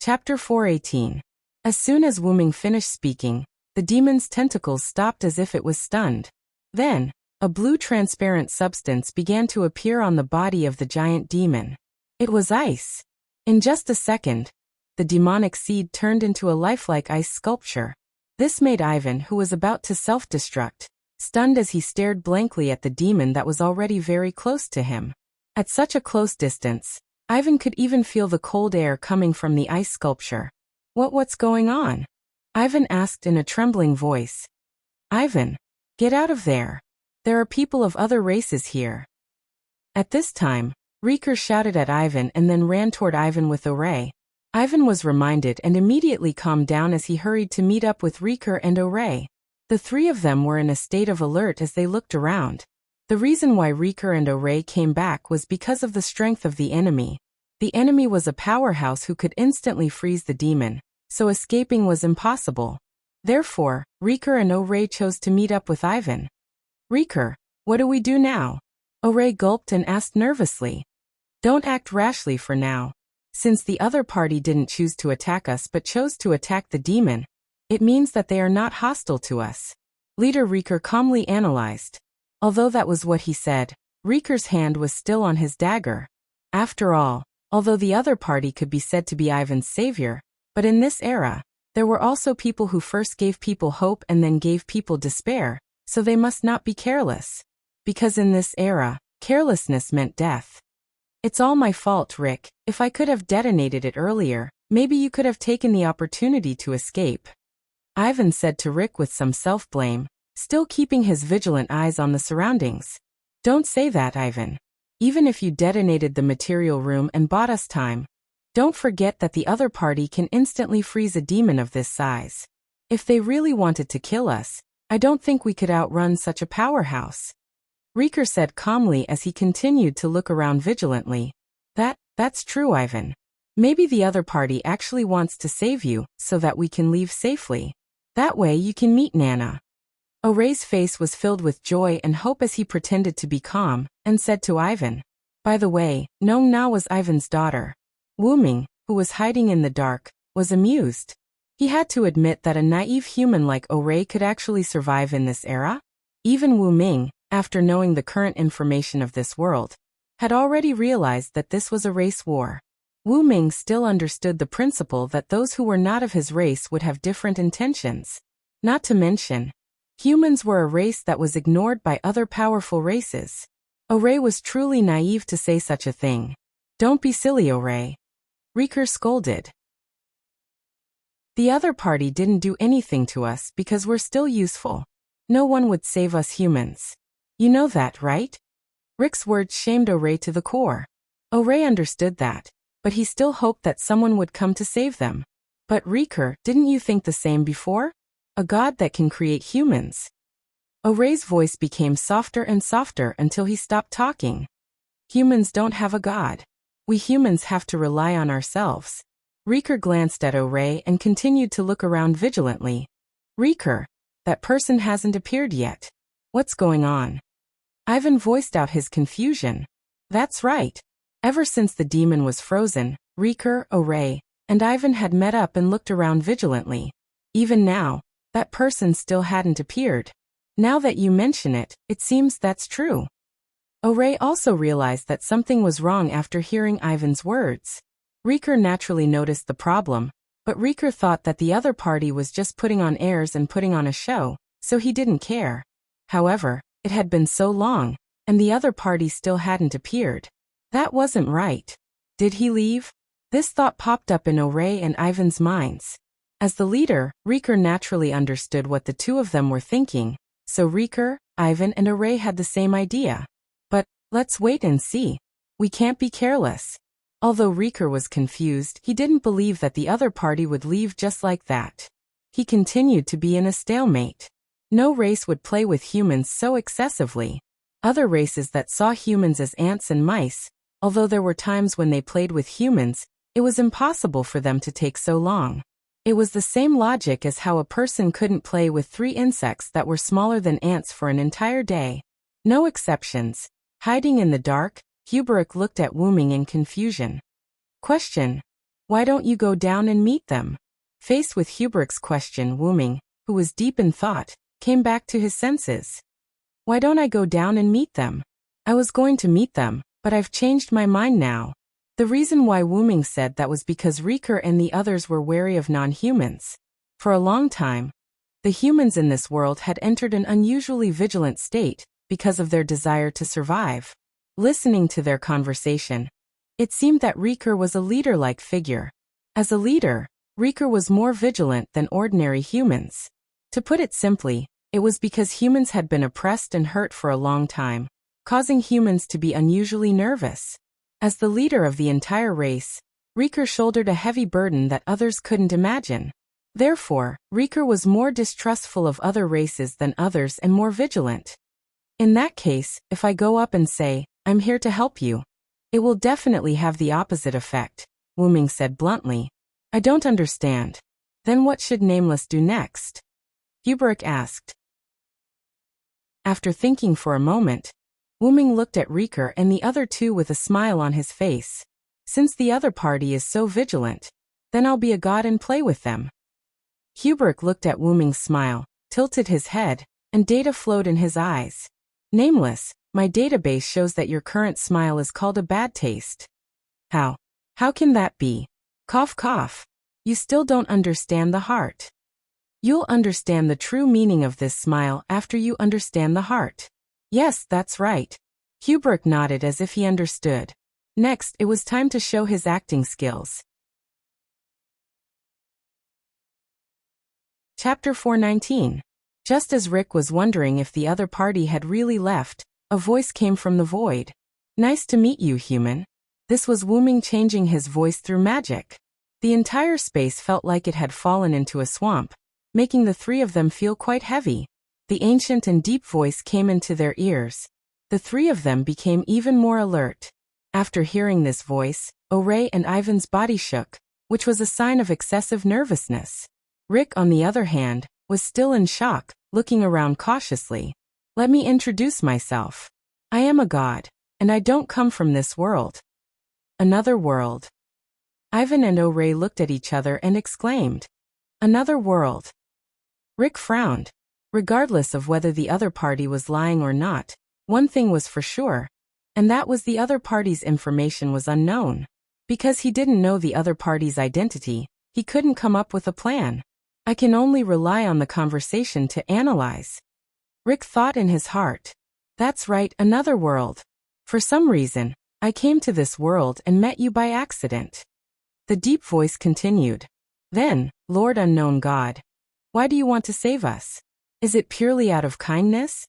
Chapter 418. As soon as Wu Ming finished speaking, the demon's tentacles stopped as if it was stunned. Then, a blue transparent substance began to appear on the body of the giant demon. It was ice. In just a second, the demonic seed turned into a lifelike ice sculpture. This made Ivan, who was about to self-destruct, stunned as he stared blankly at the demon that was already very close to him. At such a close distance, Ivan could even feel the cold air coming from the ice sculpture. What's going on? Ivan asked in a trembling voice. Ivan, get out of there. There are people of other races here. At this time, Riker shouted at Ivan and then ran toward Ivan with Oray. Ivan was reminded and immediately calmed down as he hurried to meet up with Riker and Oray. The three of them were in a state of alert as they looked around. The reason why Riker and Oray came back was because of the strength of the enemy. The enemy was a powerhouse who could instantly freeze the demon, so escaping was impossible. Therefore, Riker and Oray chose to meet up with Ivan. Riker, what do we do now? Oray gulped and asked nervously. Don't act rashly for now. Since the other party didn't choose to attack us but chose to attack the demon, it means that they are not hostile to us. Leader Riker calmly analyzed. Although that was what he said, Riker's hand was still on his dagger. After all, although the other party could be said to be Ivan's savior, but in this era, there were also people who first gave people hope and then gave people despair, so they must not be careless. Because in this era, carelessness meant death. It's all my fault, Rick. If I could have detonated it earlier, maybe you could have taken the opportunity to escape. Ivan said to Rick with some self-blame, still keeping his vigilant eyes on the surroundings. Don't say that, Ivan. Even if you detonated the material room and bought us time, don't forget that the other party can instantly freeze a demon of this size. If they really wanted to kill us, I don't think we could outrun such a powerhouse. Riker said calmly as he continued to look around vigilantly. That's true, Ivan. Maybe the other party actually wants to save you so that we can leave safely. That way you can meet Nana. Oray's face was filled with joy and hope as he pretended to be calm, and said to Ivan. By the way, Nong Na was Ivan's daughter. Wu Ming, who was hiding in the dark, was amused. He had to admit that a naive human like Oray could actually survive in this era. Even Wu Ming, after knowing the current information of this world, had already realized that this was a race war. Wu Ming still understood the principle that those who were not of his race would have different intentions. Not to mention, humans were a race that was ignored by other powerful races. Oray was truly naive to say such a thing. Don't be silly, Oray. Riker scolded. The other party didn't do anything to us because we're still useful. No one would save us humans. You know that, right? Rick's words shamed Oray to the core. Oray understood that, but he still hoped that someone would come to save them. But Riker, didn't you think the same before? A god that can create humans. Oray's voice became softer and softer until he stopped talking. Humans don't have a god. We humans have to rely on ourselves. Riker glanced at Oray and continued to look around vigilantly. Riker, that person hasn't appeared yet. What's going on? Ivan voiced out his confusion. That's right. Ever since the demon was frozen, Riker, Oray, and Ivan had met up and looked around vigilantly. Even now, that person still hadn't appeared. Now that you mention it, it seems that's true. Oray also realized that something was wrong after hearing Ivan's words. Riker naturally noticed the problem, but Riker thought that the other party was just putting on airs and putting on a show, so he didn't care. However, it had been so long, and the other party still hadn't appeared. That wasn't right. Did he leave? This thought popped up in Oray and Ivan's minds. As the leader, Riker naturally understood what the two of them were thinking, so Riker, Ivan and Oray had the same idea. But, let's wait and see. We can't be careless. Although Riker was confused, he didn't believe that the other party would leave just like that. He continued to be in a stalemate. No race would play with humans so excessively. Other races that saw humans as ants and mice, although there were times when they played with humans, it was impossible for them to take so long. It was the same logic as how a person couldn't play with 3 insects that were smaller than ants for an entire day. No exceptions. Hiding in the dark, Huberic looked at Wu Ming in confusion. Question. Why don't you go down and meet them? Faced with Hubrick's question, Wuming, who was deep in thought, came back to his senses. Why don't I go down and meet them? I was going to meet them, but I've changed my mind now. The reason why Wuming said that was because Riker and the others were wary of non-humans. For a long time, the humans in this world had entered an unusually vigilant state because of their desire to survive. Listening to their conversation, it seemed that Riker was a leader-like figure. As a leader, Riker was more vigilant than ordinary humans. To put it simply, it was because humans had been oppressed and hurt for a long time, causing humans to be unusually nervous. As the leader of the entire race, Riker shouldered a heavy burden that others couldn't imagine. Therefore, Riker was more distrustful of other races than others and more vigilant. In that case, if I go up and say, I'm here to help you, it will definitely have the opposite effect, Wuming said bluntly. I don't understand. Then what should Nameless do next? Hubrick asked. After thinking for a moment, Wuming looked at Riker and the other two with a smile on his face. Since the other party is so vigilant, then I'll be a god and play with them. Hubrick looked at Wuming's smile, tilted his head, and data flowed in his eyes. Nameless, my database shows that your current smile is called a bad taste. How? How can that be? Cough cough. You still don't understand the heart. You'll understand the true meaning of this smile after you understand the heart. Yes, that's right. Hubrick nodded as if he understood. Next, it was time to show his acting skills. Chapter 419. Just as Rick was wondering if the other party had really left, a voice came from the void. Nice to meet you, human. This was Wuming changing his voice through magic. The entire space felt like it had fallen into a swamp, making the three of them feel quite heavy. The ancient and deep voice came into their ears. The three of them became even more alert. After hearing this voice, O'Ray and Ivan's body shook, which was a sign of excessive nervousness. Rick, on the other hand, was still in shock, looking around cautiously. Let me introduce myself. I am a god, and I don't come from this world. Another world. Ivan and O'Ray looked at each other and exclaimed, Another world. Rick frowned. Regardless of whether the other party was lying or not, one thing was for sure, and that was the other party's information was unknown. Because he didn't know the other party's identity, he couldn't come up with a plan. I can only rely on the conversation to analyze. Rick thought in his heart. That's right, another world. For some reason, I came to this world and met you by accident. The deep voice continued. Then, Lord Unknown God, why do you want to save us? Is it purely out of kindness?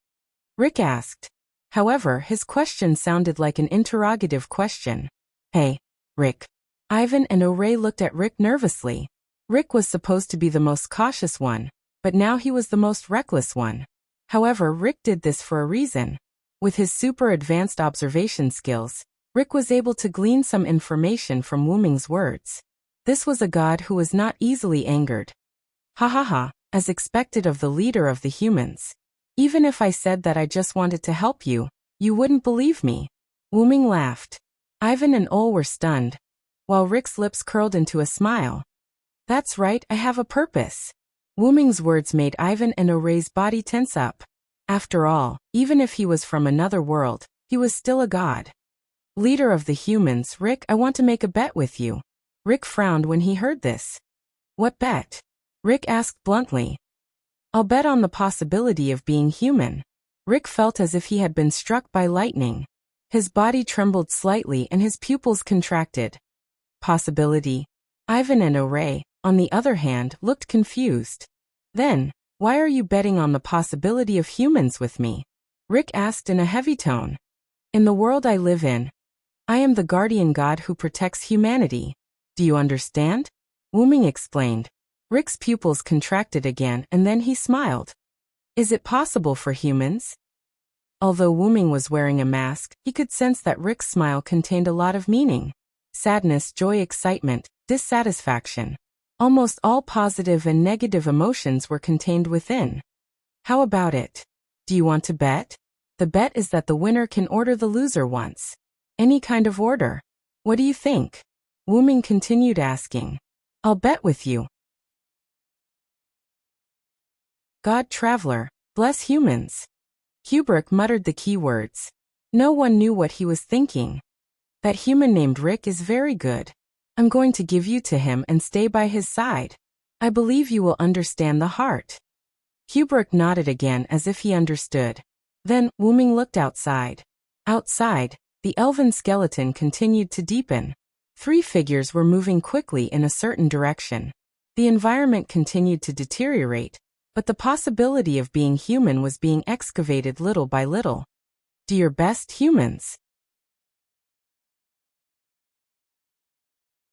Rick asked. However, his question sounded like an interrogative question. Hey, Rick. Ivan and O'Ray looked at Rick nervously. Rick was supposed to be the most cautious one, but now he was the most reckless one. However, Rick did this for a reason. With his super advanced observation skills, Rick was able to glean some information from Wuming's words. This was a god who was not easily angered. Ha ha ha, as expected of the leader of the humans. Even if I said that I just wanted to help you, you wouldn't believe me. Wuming laughed. Ivan and Ol were stunned, while Rick's lips curled into a smile. That's right, I have a purpose. Wuming's words made Ivan and O'Ray's body tense up. After all, even if he was from another world, he was still a god. Leader of the humans, Rick, I want to make a bet with you. Rick frowned when he heard this. What bet? Rick asked bluntly. I'll bet on the possibility of being human. Rick felt as if he had been struck by lightning. His body trembled slightly and his pupils contracted. Possibility. Ivan and O'Ray, on the other hand, looked confused. Then, why are you betting on the possibility of humans with me? Rick asked in a heavy tone. In the world I live in, I am the guardian god who protects humanity. Do you understand? Wuming explained. Rick's pupils contracted again and then he smiled. Is it possible for humans? Although Wuming was wearing a mask, he could sense that Rick's smile contained a lot of meaning. Sadness, joy, excitement, dissatisfaction. Almost all positive and negative emotions were contained within. How about it? Do you want to bet? The bet is that the winner can order the loser once. Any kind of order. What do you think? Wu Ming continued asking. I'll bet with you. God Traveler, bless humans. Kubrick muttered the keywords. No one knew what he was thinking. That human named Rick is very good. I'm going to give you to him and stay by his side. I believe you will understand the heart. Kubrick nodded again as if he understood. Then, Wu Ming looked outside. Outside, the elven skeleton continued to deepen. 3 figures were moving quickly in a certain direction. The environment continued to deteriorate, but the possibility of being human was being excavated little by little. Do your best, humans.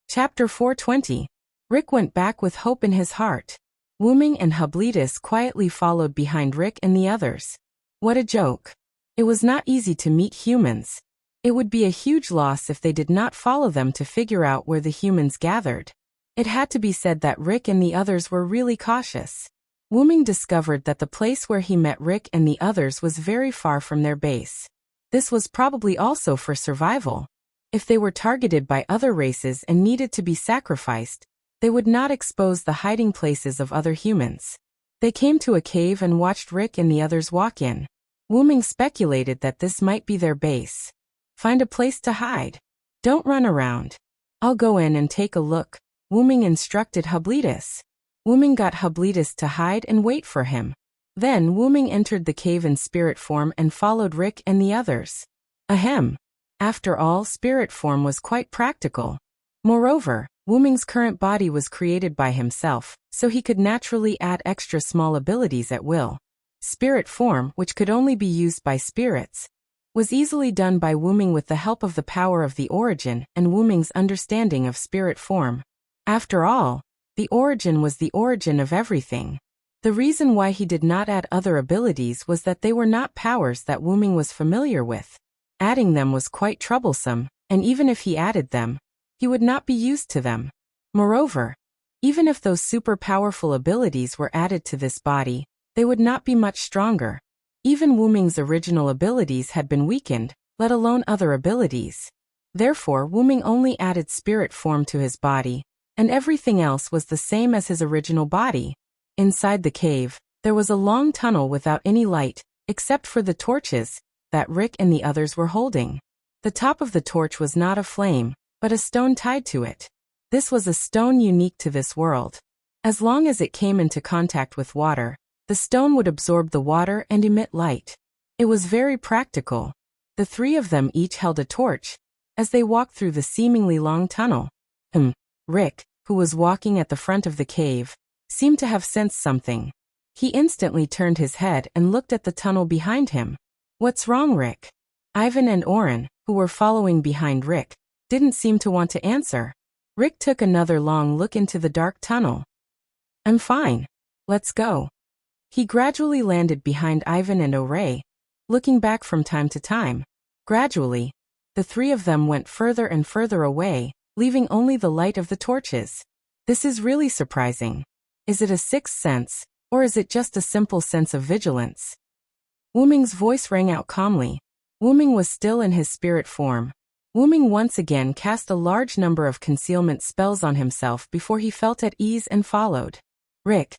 Chapter 420. Rick went back with hope in his heart. Wu Ming and Hubletus quietly followed behind Rick and the others. What a joke. It was not easy to meet humans. It would be a huge loss if they did not follow them to figure out where the humans gathered. It had to be said that Rick and the others were really cautious. Wu Ming discovered that the place where he met Rick and the others was very far from their base. This was probably also for survival. If they were targeted by other races and needed to be sacrificed, they would not expose the hiding places of other humans. They came to a cave and watched Rick and the others walk in. Wu Ming speculated that this might be their base. Find a place to hide. Don't run around. I'll go in and take a look, Wu Ming instructed Hubletus. Wu Ming got Hubletus to hide and wait for him. Then Wu Ming entered the cave in spirit form and followed Rick and the others. Ahem. After all, spirit form was quite practical. Moreover, Wu Ming's current body was created by himself, so he could naturally add extra small abilities at will. Spirit form, which could only be used by spirits, was easily done by Wu Ming with the help of the power of the origin and Wu Ming's understanding of spirit form. After all, the origin was the origin of everything. The reason why he did not add other abilities was that they were not powers that Wu Ming was familiar with. Adding them was quite troublesome, and even if he added them, he would not be used to them. Moreover, even if those super powerful abilities were added to this body, they would not be much stronger. Even Wu Ming's original abilities had been weakened, let alone other abilities. Therefore, Wu Ming only added spirit form to his body, and everything else was the same as his original body. Inside the cave, there was a long tunnel without any light, except for the torches that Rick and the others were holding. The top of the torch was not a flame, but a stone tied to it. This was a stone unique to this world. As long as it came into contact with water, the stone would absorb the water and emit light. It was very practical. The 3 of them each held a torch as they walked through the seemingly long tunnel. Rick, who was walking at the front of the cave, seemed to have sensed something. He instantly turned his head and looked at the tunnel behind him. What's wrong, Rick? Ivan and Oren, who were following behind Rick, didn't seem to want to answer. Rick took another long look into the dark tunnel. I'm fine. Let's go. He gradually landed behind Ivan and Oren, looking back from time to time. Gradually, the 3 of them went further and further away, leaving only the light of the torches. This is really surprising. Is it a sixth sense, or is it just a simple sense of vigilance? Wu Ming's voice rang out calmly. Wu Ming was still in his spirit form. Wu Ming once again cast a large number of concealment spells on himself before he felt at ease and followed Rick.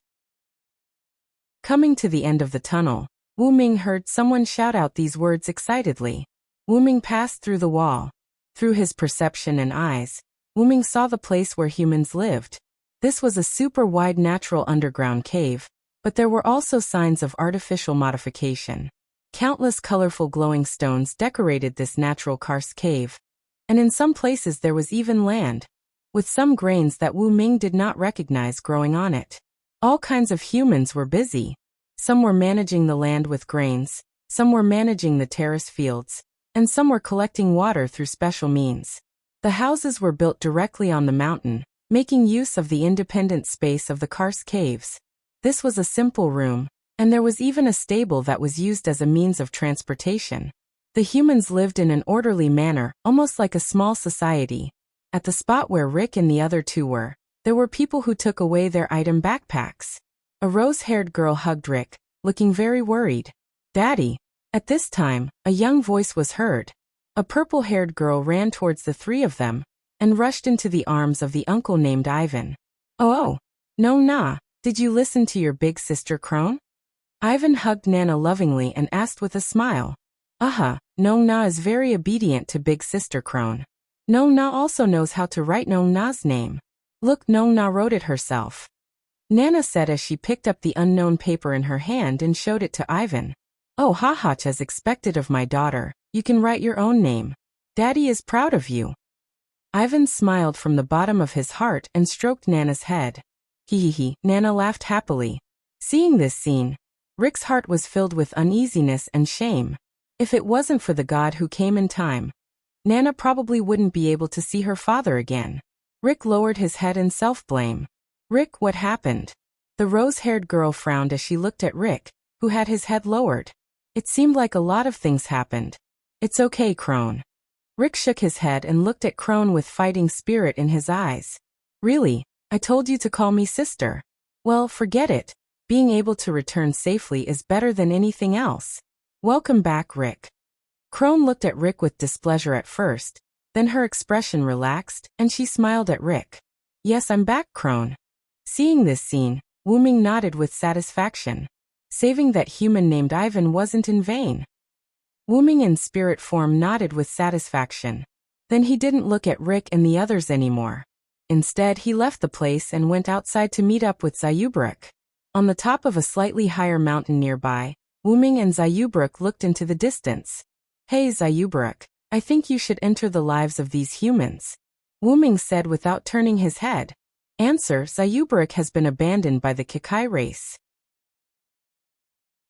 Coming to the end of the tunnel, Wu Ming heard someone shout out these words excitedly. Wu Ming passed through the wall. Through his perception and eyes, Wu Ming saw the place where humans lived. This was a super wide natural underground cave, but there were also signs of artificial modification. Countless colorful glowing stones decorated this natural karst cave, and in some places there was even land, with some grains that Wu Ming did not recognize growing on it. All kinds of humans were busy. Some were managing the land with grains, some were managing the terrace fields, and some were collecting water through special means. The houses were built directly on the mountain, making use of the independent space of the karst caves. This was a simple room, and there was even a stable that was used as a means of transportation. The humans lived in an orderly manner, almost like a small society. At the spot where Rick and the other 2 were, there were people who took away their item backpacks. A rose-haired girl hugged Rick, looking very worried. Daddy. At this time, a young voice was heard. A purple-haired girl ran towards the 3 of them, and rushed into the arms of the uncle named Ivan. Oh, no, nah, did you listen to your big sister crone? Ivan hugged Nana lovingly and asked with a smile. No Na is very obedient to big sister crone. No Na also knows how to write No Na's name. Look, No Na wrote it herself. Nana said as she picked up the unknown paper in her hand and showed it to Ivan. Oh, haha, as expected of my daughter, you can write your own name. Daddy is proud of you. Ivan smiled from the bottom of his heart and stroked Nana's head. Hee. Nana laughed happily. Seeing this scene, Rick's heart was filled with uneasiness and shame. If it wasn't for the god who came in time, Nana probably wouldn't be able to see her father again. Rick lowered his head in self-blame. Rick, what happened? The rose-haired girl frowned as she looked at Rick, who had his head lowered. It seemed like a lot of things happened. It's okay, Crone. Rick shook his head and looked at Crone with fighting spirit in his eyes. Really? I told you to call me sister. Well, forget it. Being able to return safely is better than anything else. Welcome back, Rick. Crone looked at Rick with displeasure at first, then her expression relaxed, and she smiled at Rick. Yes, I'm back, Crone. Seeing this scene, Wuming nodded with satisfaction. Saving that human named Ivan wasn't in vain. Wuming in spirit form nodded with satisfaction. Then he didn't look at Rick and the others anymore. Instead, he left the place and went outside to meet up with Zayubruk. On the top of a slightly higher mountain nearby, Wuming and Zayubruk looked into the distance. Hey Zayubruk, I think you should enter the lives of these humans. Wuming said without turning his head. Answer, Zayubruk has been abandoned by the Kikai race.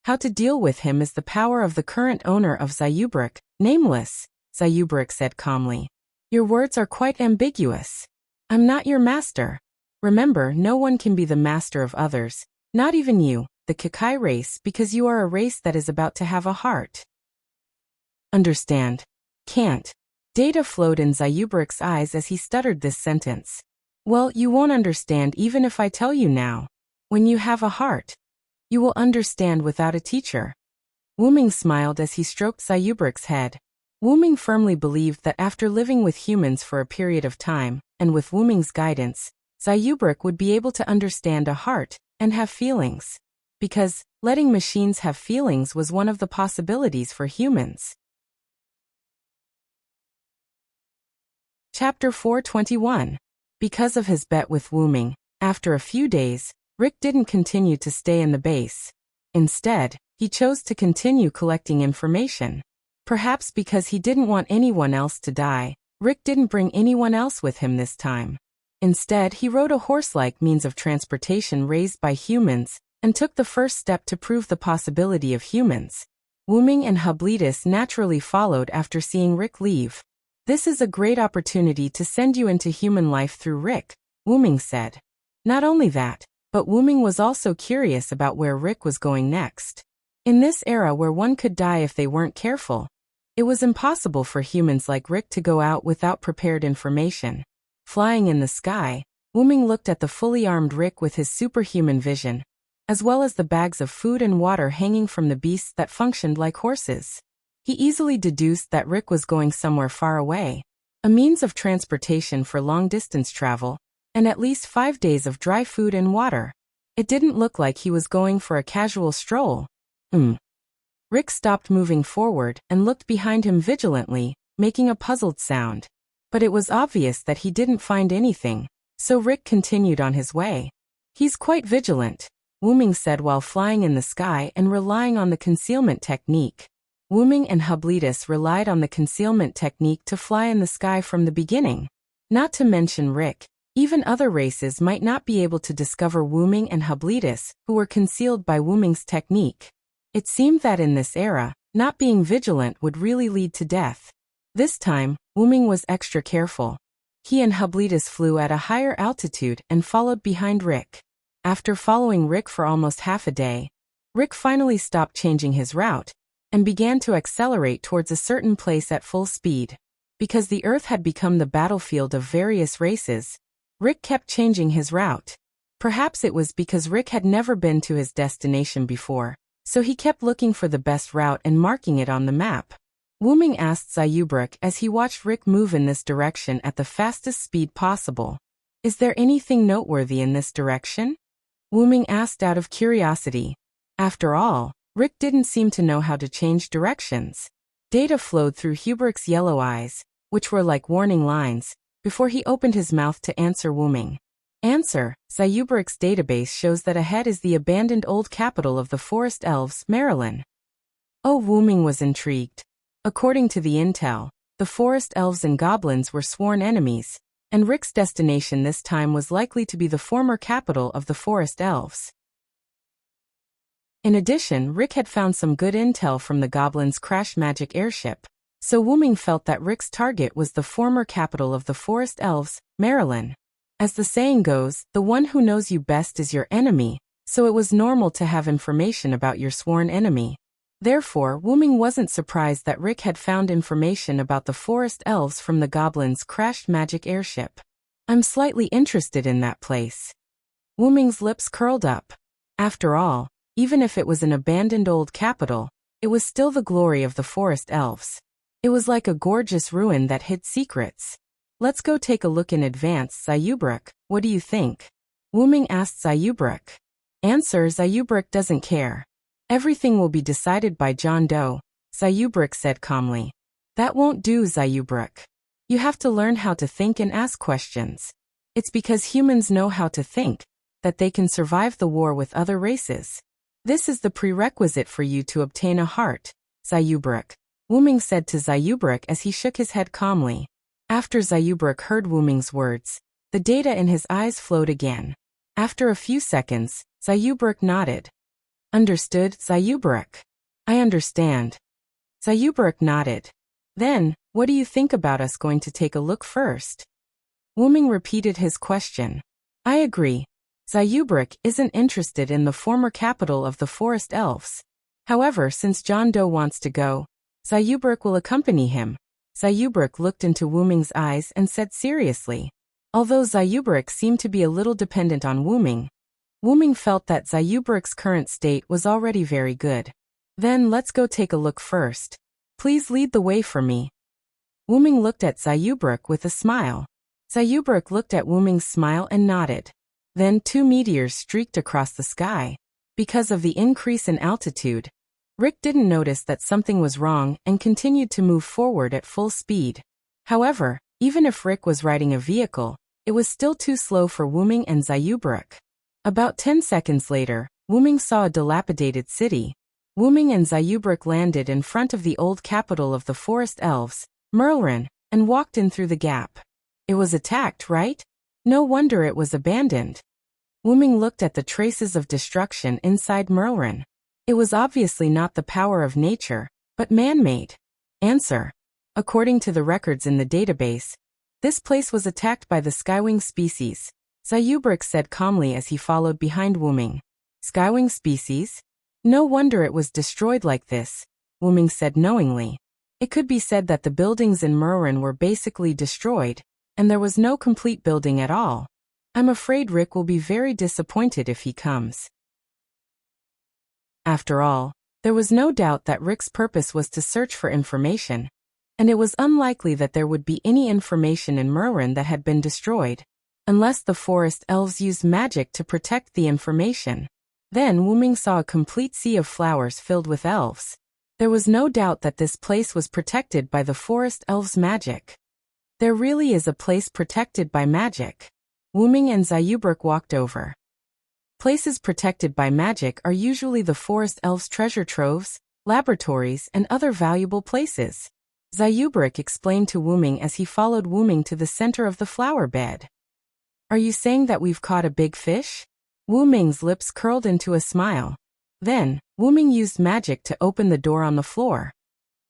How to deal with him is the power of the current owner of Zayubruk, nameless, Zayubruk said calmly. Your words are quite ambiguous. I'm not your master. Remember, no one can be the master of others, not even you, the Kikai race, because you are a race that is about to have a heart. Understand. Can't. Data flowed in Zayubruk's eyes as he stuttered this sentence. Well, you won't understand even if I tell you now. When you have a heart, you will understand without a teacher. Wuming smiled as he stroked Zayubruk's head. Wuming firmly believed that after living with humans for a period of time, and with Wuming's guidance, Zayubruk would be able to understand a heart and have feelings. Because letting machines have feelings was one of the possibilities for humans. Chapter 421. Because of his bet with Wuming, after a few days, Rick didn't continue to stay in the base. Instead, he chose to continue collecting information. Perhaps because he didn't want anyone else to die, Rick didn't bring anyone else with him this time. Instead, he rode a horse-like means of transportation raised by humans, and took the first step to prove the possibility of humans. Wuming and Hublitis naturally followed after seeing Rick leave. This is a great opportunity to send you into human life through Rick, Wuming said. Not only that, but Wuming was also curious about where Rick was going next. In this era where one could die if they weren't careful, it was impossible for humans like Rick to go out without prepared information. Flying in the sky, Wuming looked at the fully armed Rick with his superhuman vision, as well as the bags of food and water hanging from the beasts that functioned like horses. He easily deduced that Rick was going somewhere far away, a means of transportation for long-distance travel, and at least 5 days of dry food and water. It didn't look like he was going for a casual stroll. Rick stopped moving forward and looked behind him vigilantly, making a puzzled sound. But it was obvious that he didn't find anything, so Rick continued on his way. He's quite vigilant, Wuming said while flying in the sky and relying on the concealment technique. Wuming and Hublitis relied on the concealment technique to fly in the sky from the beginning. Not to mention Rick, even other races might not be able to discover Wuming and Hublitis, who were concealed by Wuming's technique. It seemed that in this era, not being vigilant would really lead to death. This time, Wuming was extra careful. He and Hublitis flew at a higher altitude and followed behind Rick. After following Rick for almost half a day, Rick finally stopped changing his route and began to accelerate towards a certain place at full speed. Because the Earth had become the battlefield of various races, Rick kept changing his route. Perhaps it was because Rick had never been to his destination before, so he kept looking for the best route and marking it on the map. Wu Ming asked Zayubrek as he watched Rick move in this direction at the fastest speed possible. Is there anything noteworthy in this direction? Wu Ming asked out of curiosity. After all, Rick didn't seem to know how to change directions. Data flowed through Hubrick's yellow eyes, which were like warning lines, before he opened his mouth to answer Wu Ming. Answer: Zayubrik's database shows that ahead is the abandoned old capital of the Forest Elves, Marilyn. Oh, Wu Ming was intrigued. According to the intel, the Forest Elves and Goblins were sworn enemies, and Rick's destination this time was likely to be the former capital of the Forest Elves. In addition, Rick had found some good intel from the Goblins' crash magic airship, so Wu Ming felt that Rick's target was the former capital of the Forest Elves, Marilyn. As the saying goes, the one who knows you best is your enemy, so it was normal to have information about your sworn enemy. Therefore, Wu Ming wasn't surprised that Rick had found information about the Forest Elves from the Goblins' crashed magic airship. I'm slightly interested in that place. Wu Ming's lips curled up. After all, even if it was an abandoned old capital, it was still the glory of the Forest Elves. It was like a gorgeous ruin that hid secrets. Let's go take a look in advance, Zayubrek. What do you think? Wu Ming asked Zayubrek. Answer: Zayubrek doesn't care. Everything will be decided by John Doe, Zayubrek said calmly. That won't do, Zayubrek. You have to learn how to think and ask questions. It's because humans know how to think that they can survive the war with other races. This is the prerequisite for you to obtain a heart, Zayubrek, Wu Ming said to Zayubrek as he shook his head calmly. After Zayubrek heard Wu Ming's words, the data in his eyes flowed again. After a few seconds, Zayubrek nodded. Understood, Zayubrek. I understand. Zayubrek nodded. Then, what do you think about us going to take a look first? Wu Ming repeated his question. I agree. Zayubrek isn't interested in the former capital of the Forest Elves. However, since John Doe wants to go, Zayubrek will accompany him. Zayubrek looked into Wu Ming's eyes and said seriously. Although Zayubrek seemed to be a little dependent on Wu Ming felt that Zayubrek's current state was already very good. Then let's go take a look first. Please lead the way for me. Wu Ming looked at Zayubrek with a smile. Zayubrek looked at Wu Ming's smile and nodded. Then 2 meteors streaked across the sky. Because of the increase in altitude, Rick didn't notice that something was wrong and continued to move forward at full speed. However, even if Rick was riding a vehicle, it was still too slow for Wu Ming and Zayubrek. About 10 seconds later, Wu Ming saw a dilapidated city. Wu Ming and Zayubrek landed in front of the old capital of the Forest Elves, Merlin, and walked in through the gap. It was attacked, right? No wonder it was abandoned. Wu Ming looked at the traces of destruction inside Merlin. It was obviously not the power of nature, but man-made. Answer: according to the records in the database, this place was attacked by the Skywing species, Zayubrek said calmly as he followed behind Wu Ming. Skywing species? No wonder it was destroyed like this, Wu Ming said knowingly. It could be said that the buildings in Merlin were basically destroyed, and there was no complete building at all. I'm afraid Rick will be very disappointed if he comes. After all, there was no doubt that Rick's purpose was to search for information, and it was unlikely that there would be any information in Merlin that had been destroyed, unless the Forest Elves used magic to protect the information. Then Wu Ming saw a complete sea of flowers filled with elves. There was no doubt that this place was protected by the Forest Elves' magic. There really is a place protected by magic. Wu Ming and Zayubrek walked over. Places protected by magic are usually the Forest Elves' treasure troves, laboratories, and other valuable places. Zayubrek explained to Wu Ming as he followed Wu Ming to the center of the flower bed. Are you saying that we've caught a big fish? Wu Ming's lips curled into a smile. Then, Wu Ming used magic to open the door on the floor.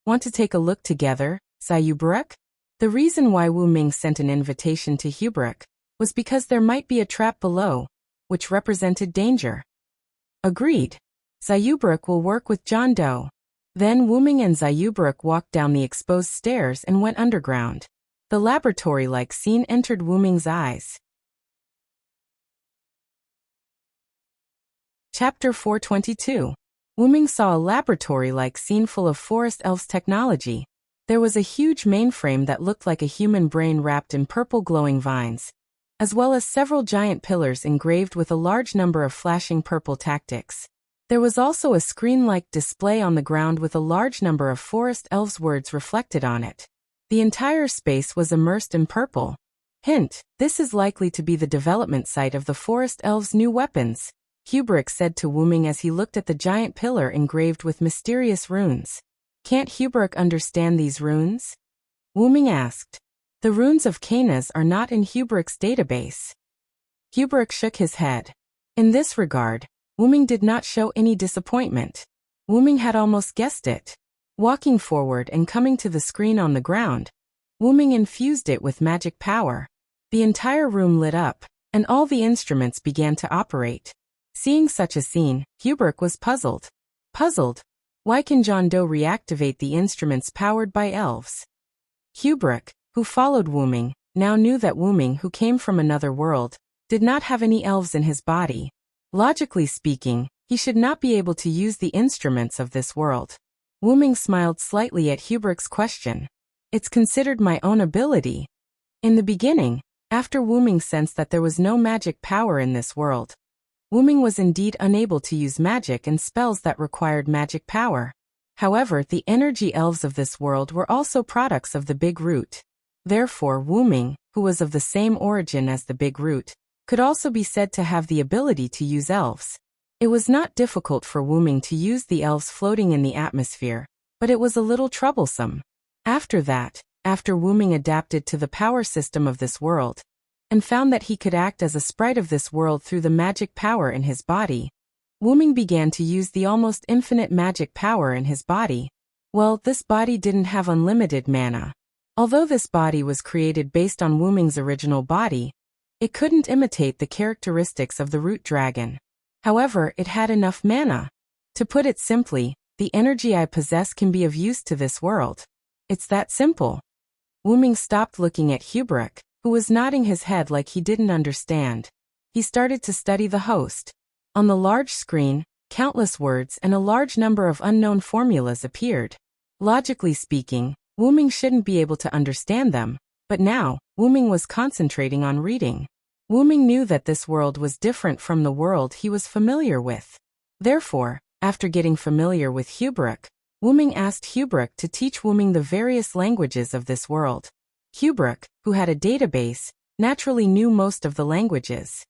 Want to take a look together, Zayubrek? The reason why Wu Ming sent an invitation to Hubrek was because there might be a trap below, which represented danger. Agreed. Zayubrek will work with John Doe. Then Wu Ming and Zayubrek walked down the exposed stairs and went underground. The laboratory-like scene entered Wu Ming's eyes. Chapter 422. Wu Ming saw a laboratory-like scene full of Forest Elves technology, There was a huge mainframe that looked like a human brain wrapped in purple glowing vines, as well as several giant pillars engraved with a large number of flashing purple tactics. There was also a screen-like display on the ground with a large number of forest elves' words reflected on it. The entire space was immersed in purple. Hint, this is likely to be the development site of the forest elves' new weapons, Hubric said to Wuming as he looked at the giant pillar engraved with mysterious runes. Can't Hubric understand these runes? Wuming asked. The runes of Canas are not in Hubric's database. Hubric shook his head. In this regard, Wuming did not show any disappointment. Wuming had almost guessed it. Walking forward and coming to the screen on the ground, Wuming infused it with magic power. The entire room lit up, and all the instruments began to operate. Seeing such a scene, Hubric was puzzled. Puzzled? Why can John Doe reactivate the instruments powered by elves? Hubric, who followed Wuming, now knew that Wuming, who came from another world, did not have any elves in his body. Logically speaking, he should not be able to use the instruments of this world. Wuming smiled slightly at Hubric's question. It's considered my own ability. In the beginning, after Wuming sensed that there was no magic power in this world, Wuming was indeed unable to use magic and spells that required magic power. However, the energy elves of this world were also products of the Big Root. Therefore, Wuming, who was of the same origin as the Big Root, could also be said to have the ability to use elves. It was not difficult for Wuming to use the elves floating in the atmosphere, but it was a little troublesome. After that, after Wuming adapted to the power system of this world, and found that he could act as a sprite of this world through the magic power in his body, Wuming began to use the almost infinite magic power in his body. Well, this body didn't have unlimited mana. Although this body was created based on Wuming's original body, it couldn't imitate the characteristics of the root dragon. However, it had enough mana. To put it simply, the energy I possess can be of use to this world. It's that simple. Wuming stopped looking at Hubric, who was nodding his head like he didn't understand. He started to study the host. On the large screen, countless words and a large number of unknown formulas appeared. Logically speaking, Wuming shouldn't be able to understand them, but now, Wuming was concentrating on reading. Wuming knew that this world was different from the world he was familiar with. Therefore, after getting familiar with Hubric, Wuming asked Hubric to teach Wuming the various languages of this world. Hubric, who had a database, naturally knew most of the languages.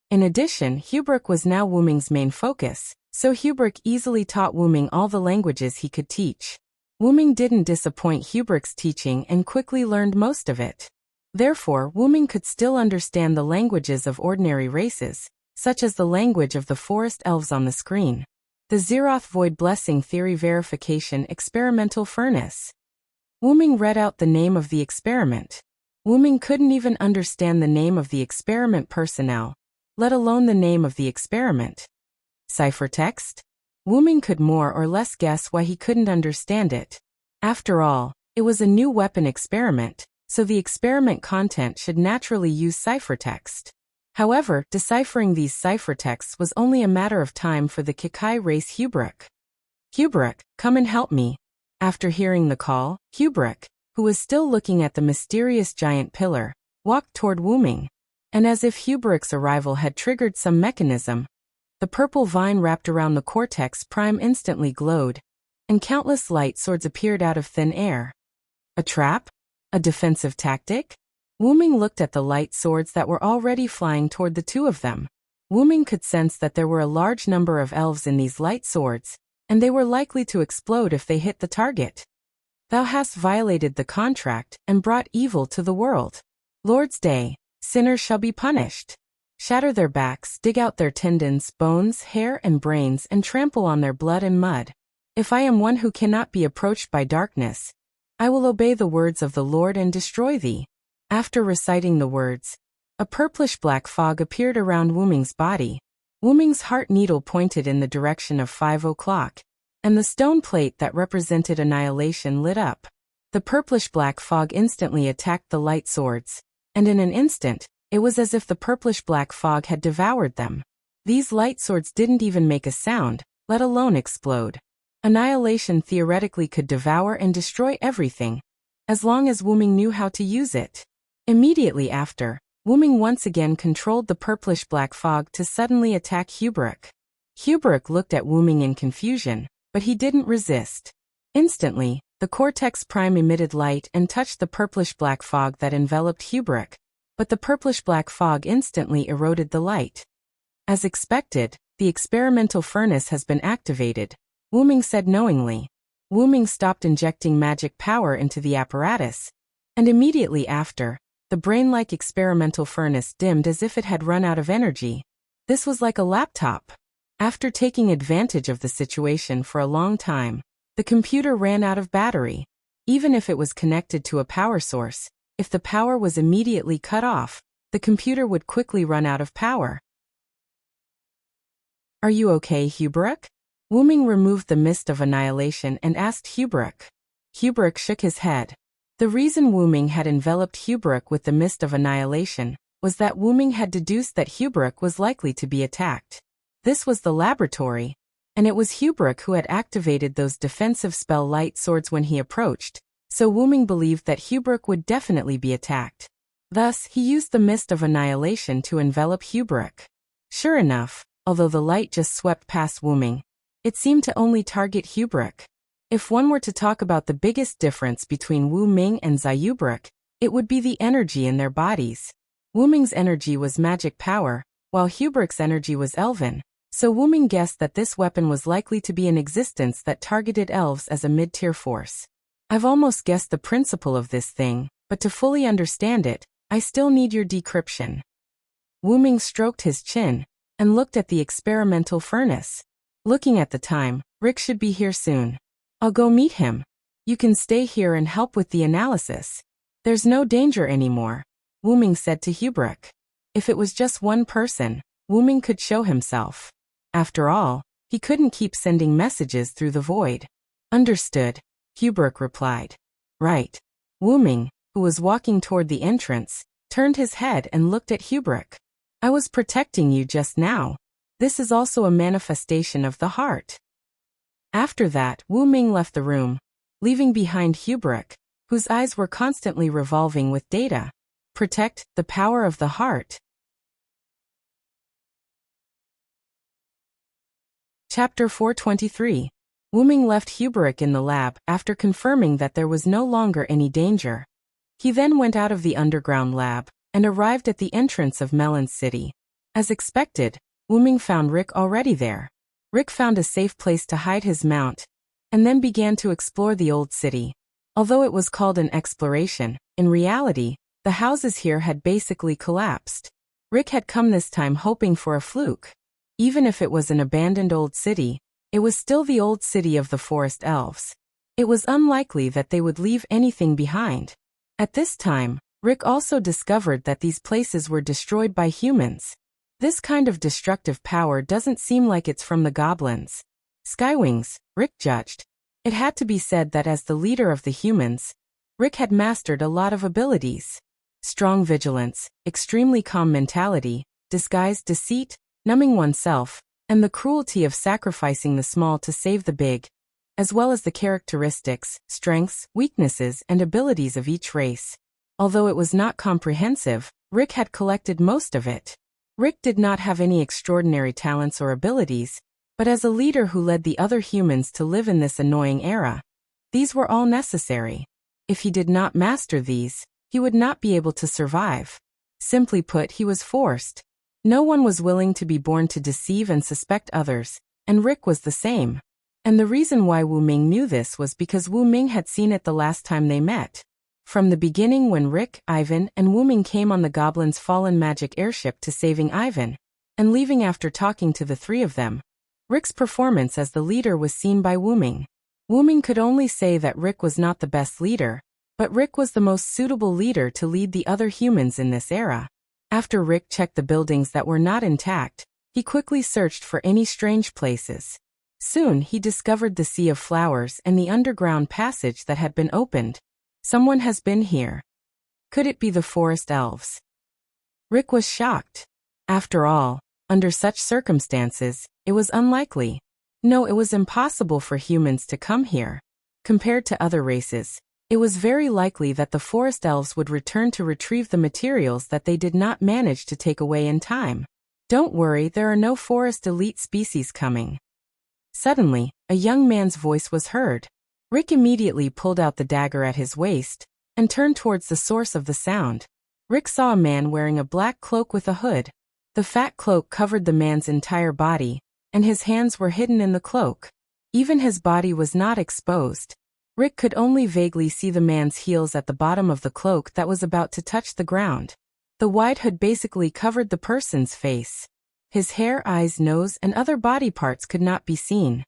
In addition, Hubric was now Wuming's main focus, so Hubric easily taught Wuming all the languages he could teach. Wuming didn't disappoint Hubric's teaching and quickly learned most of it. Therefore, Wuming could still understand the languages of ordinary races, such as the language of the forest elves on the screen. The Zeroth Void Blessing Theory Verification Experimental Furnace. Wuming read out the name of the experiment. Wuming couldn't even understand the name of the experiment personnel, let alone the name of the experiment. Ciphertext? Wuming could more or less guess why he couldn't understand it. After all, it was a new weapon experiment, so the experiment content should naturally use ciphertext. However, deciphering these ciphertexts was only a matter of time for the Kikai race Hubric. Hubric, come and help me. After hearing the call, Hubric, who was still looking at the mysterious giant pillar, walked toward Wuming. And as if Hubric's arrival had triggered some mechanism, the purple vine wrapped around the cortex prime instantly glowed, and countless light swords appeared out of thin air. A trap? A defensive tactic? Wuming looked at the light swords that were already flying toward the two of them. Wuming could sense that there were a large number of elves in these light swords, and they were likely to explode if they hit the target. Thou hast violated the contract and brought evil to the world. Lord's Day. Sinners shall be punished. Shatter their backs, dig out their tendons, bones, hair, and brains, and trample on their blood and mud. If I am one who cannot be approached by darkness, I will obey the words of the Lord and destroy thee. After reciting the words, a purplish-black fog appeared around Wuming's body. Wuming's heart needle pointed in the direction of 5 o'clock, and the stone plate that represented annihilation lit up. The purplish-black fog instantly attacked the light swords, and in an instant, it was as if the purplish-black fog had devoured them. These light swords didn't even make a sound, let alone explode. Annihilation theoretically could devour and destroy everything, as long as Wu Ming knew how to use it. Immediately after, Wu Ming once again controlled the purplish-black fog to suddenly attack Hubrick. Hubrick looked at Wu Ming in confusion, but he didn't resist. Instantly, the Cortex Prime emitted light and touched the purplish-black fog that enveloped Hubrick, but the purplish-black fog instantly eroded the light. As expected, the experimental furnace has been activated, Wu Ming said knowingly. Wu Ming stopped injecting magic power into the apparatus, and immediately after, the brain-like experimental furnace dimmed as if it had run out of energy. This was like a laptop. After taking advantage of the situation for a long time, the computer ran out of battery. Even if it was connected to a power source, if the power was immediately cut off, the computer would quickly run out of power. Are you okay, Hubrick? Wu Ming removed the mist of annihilation and asked Hubrick. Hubrick shook his head. The reason Wu Ming had enveloped Hubrick with the mist of annihilation was that Wu Ming had deduced that Hubrick was likely to be attacked. This was the laboratory, and it was Hubrick who had activated those defensive spell light swords when he approached, so Wu Ming believed that Hubrick would definitely be attacked. Thus, he used the mist of annihilation to envelop Hubrick. Sure enough, although the light just swept past Wu Ming, it seemed to only target Hubrick. If one were to talk about the biggest difference between Wu Ming and Zhubrick, it would be the energy in their bodies. Wu Ming's energy was magic power, while Hubrick's energy was elven, so Wu Ming guessed that this weapon was likely to be in existence that targeted elves as a mid-tier force. I've almost guessed the principle of this thing, but to fully understand it, I still need your decryption. Wu Ming stroked his chin and looked at the experimental furnace. Looking at the time, Rick should be here soon. I'll go meet him. You can stay here and help with the analysis. There's no danger anymore, Wu Ming said to Hubrick. If it was just one person, Wu Ming could show himself. After all, he couldn't keep sending messages through the void. Understood, Hubrick replied. Right. Wu Ming, who was walking toward the entrance, turned his head and looked at Hubrick. I was protecting you just now. This is also a manifestation of the heart. After that, Wu Ming left the room, leaving behind Hubrick, whose eyes were constantly revolving with data. Protect the power of the heart. Chapter 423. Wu Ming left Hubrick in the lab after confirming that there was no longer any danger. He then went out of the underground lab and arrived at the entrance of Melon City. As expected, Wu Ming found Rick already there. Rick found a safe place to hide his mount, and then began to explore the old city. Although it was called an exploration, in reality, the houses here had basically collapsed. Rick had come this time hoping for a fluke. Even if it was an abandoned old city, it was still the old city of the forest elves. It was unlikely that they would leave anything behind. At this time, Rick also discovered that these places were destroyed by humans. This kind of destructive power doesn't seem like it's from the goblins. Skywings, Rick judged. It had to be said that as the leader of the humans, Rick had mastered a lot of abilities. Strong vigilance, extremely calm mentality, disguised deceit, numbing oneself, and the cruelty of sacrificing the small to save the big, as well as the characteristics, strengths, weaknesses, and abilities of each race. Although it was not comprehensive, Rick had collected most of it. Rick did not have any extraordinary talents or abilities, but as a leader who led the other humans to live in this annoying era, these were all necessary. If he did not master these, he would not be able to survive. Simply put, he was forced. No one was willing to be born to deceive and suspect others, and Rick was the same. And the reason why Wu Ming knew this was because Wu Ming had seen it the last time they met. From the beginning, when Rick, Ivan, and Wu Ming came on the Goblin's fallen magic airship to saving Ivan, and leaving after talking to the three of them, Rick's performance as the leader was seen by Wu Ming. Wu Ming could only say that Rick was not the best leader, but Rick was the most suitable leader to lead the other humans in this era. After Rick checked the buildings that were not intact, he quickly searched for any strange places. Soon he discovered the Sea of Flowers and the underground passage that had been opened. Someone has been here. Could it be the forest elves? Rick was shocked. After all, under such circumstances, it was unlikely. No, it was impossible for humans to come here. Compared to other races, it was very likely that the forest elves would return to retrieve the materials that they did not manage to take away in time. Don't worry, there are no forest elite species coming. Suddenly, a young man's voice was heard. Rick immediately pulled out the dagger at his waist and turned towards the source of the sound. Rick saw a man wearing a black cloak with a hood. The fat cloak covered the man's entire body, and his hands were hidden in the cloak. Even his body was not exposed. Rick could only vaguely see the man's heels at the bottom of the cloak that was about to touch the ground. The wide hood basically covered the person's face. His hair, eyes, nose, and other body parts could not be seen.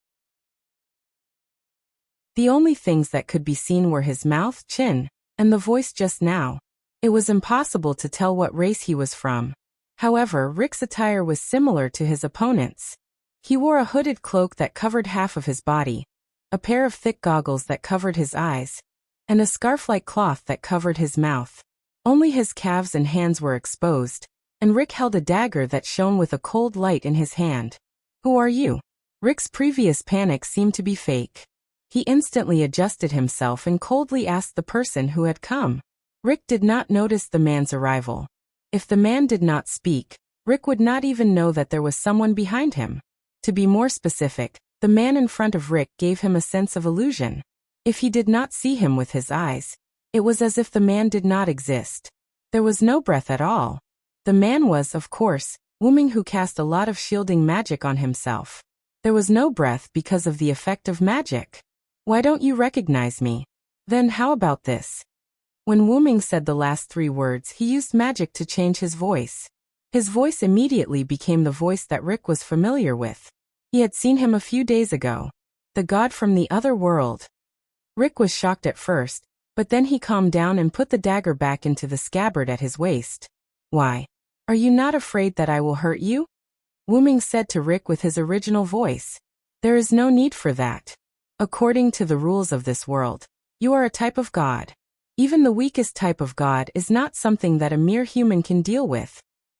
The only things that could be seen were his mouth, chin, and the voice just now. It was impossible to tell what race he was from. However, Rick's attire was similar to his opponent's. He wore a hooded cloak that covered half of his body, a pair of thick goggles that covered his eyes, and a scarf-like cloth that covered his mouth. Only his calves and hands were exposed, and Rick held a dagger that shone with a cold light in his hand. Who are you? Rick's previous panic seemed to be fake. He instantly adjusted himself and coldly asked the person who had come. Rick did not notice the man's arrival. If the man did not speak, Rick would not even know that there was someone behind him. To be more specific, the man in front of Rick gave him a sense of illusion. If he did not see him with his eyes, it was as if the man did not exist. There was no breath at all. The man was, of course, Wuming, who cast a lot of shielding magic on himself. There was no breath because of the effect of magic. Why don't you recognize me? Then how about this? When Wuming said the last 3 words, he used magic to change his voice. His voice immediately became the voice that Rick was familiar with. He had seen him a few days ago. The god from the other world. Rick was shocked at first, but then he calmed down and put the dagger back into the scabbard at his waist. Why? Are you not afraid that I will hurt you? Wuming said to Rick with his original voice. There is no need for that. According to the rules of this world, you are a type of god. Even the weakest type of god is not something that a mere human can deal with.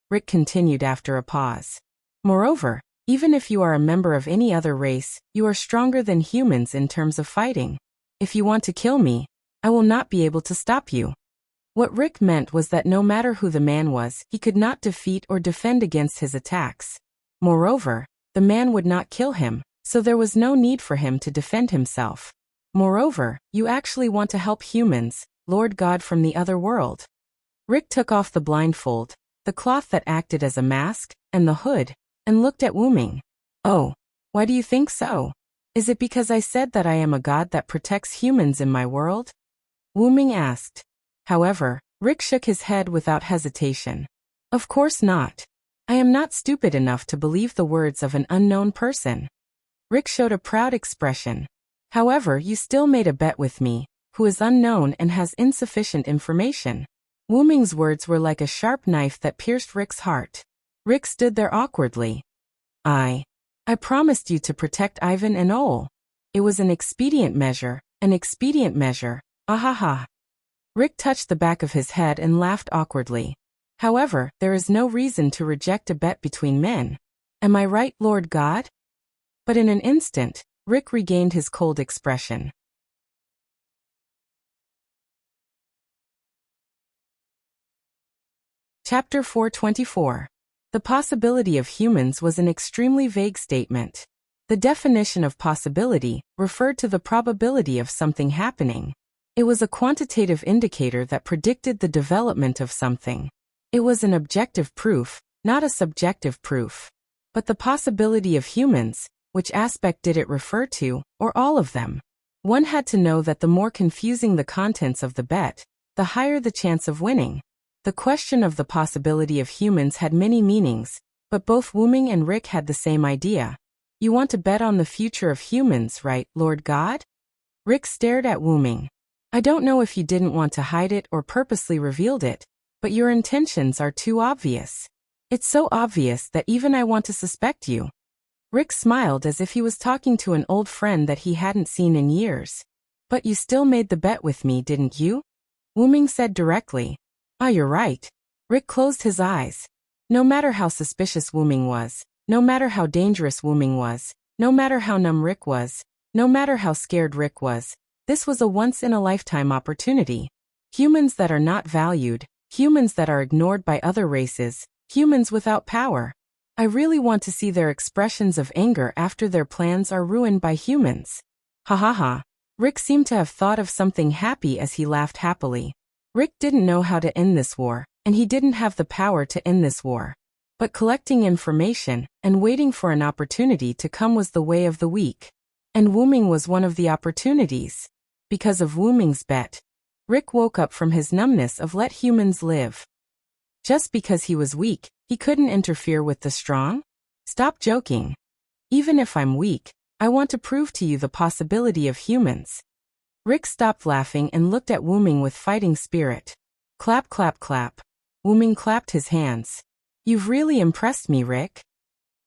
Rick continued after a pause. Moreover, even if you are a member of any other race, you are stronger than humans in terms of fighting. If you want to kill me, I will not be able to stop you. What Rick meant was that no matter who the man was, he could not defeat or defend against his attacks. Moreover, the man would not kill him, so there was no need for him to defend himself. Moreover, you actually want to help humans, Lord God from the other world. Rick took off the blindfold, the cloth that acted as a mask, and the hood, and looked at Wuming. Oh, why do you think so? Is it because I said that I am a god that protects humans in my world? Wuming asked. However, Rick shook his head without hesitation. Of course not. I am not stupid enough to believe the words of an unknown person. Rick showed a proud expression. However, you still made a bet with me, who is unknown and has insufficient information. Wuming's words were like a sharp knife that pierced Rick's heart. Rick stood there awkwardly. I promised you to protect Ivan and Ole. It was an expedient measure, ahaha. Rick touched the back of his head and laughed awkwardly. However, there is no reason to reject a bet between men. Am I right, Lord God? But in an instant, Rick regained his cold expression. Chapter 424. The possibility of humans was an extremely vague statement. The definition of possibility referred to the probability of something happening. It was a quantitative indicator that predicted the development of something. It was an objective proof, not a subjective proof. But the possibility of humans, which aspect did it refer to, or all of them? One had to know that the more confusing the contents of the bet, the higher the chance of winning. The question of the possibility of humans had many meanings, but both Wuming and Rick had the same idea. You want to bet on the future of humans, right, Lord God? Rick stared at Wuming. I don't know if you didn't want to hide it or purposely revealed it, but your intentions are too obvious. It's so obvious that even I want to suspect you. Rick smiled as if he was talking to an old friend that he hadn't seen in years. But you still made the bet with me, didn't you? Wuming said directly. Ah, you're right. Rick closed his eyes. No matter how suspicious Wuming was, no matter how dangerous Wuming was, No matter how numb Rick was, no matter how scared Rick was, this was a once-in-a-lifetime opportunity. Humans that are not valued, humans that are ignored by other races, humans without power. I really want to see their expressions of anger after their plans are ruined by humans. Ha ha ha. Rick seemed to have thought of something happy as he laughed happily. Rick didn't know how to end this war, and he didn't have the power to end this war. But collecting information and waiting for an opportunity to come was the way of the weak. And Wu-Ming was one of the opportunities. Because of Wu-Ming's bet, Rick woke up from his numbness of let humans live. Just because he was weak, he couldn't interfere with the strong? Stop joking. Even if I'm weak, I want to prove to you the possibility of humans. Rick stopped laughing and looked at Wu-Ming with fighting spirit. Clap clap clap. Wu-Ming clapped his hands. You've really impressed me, Rick.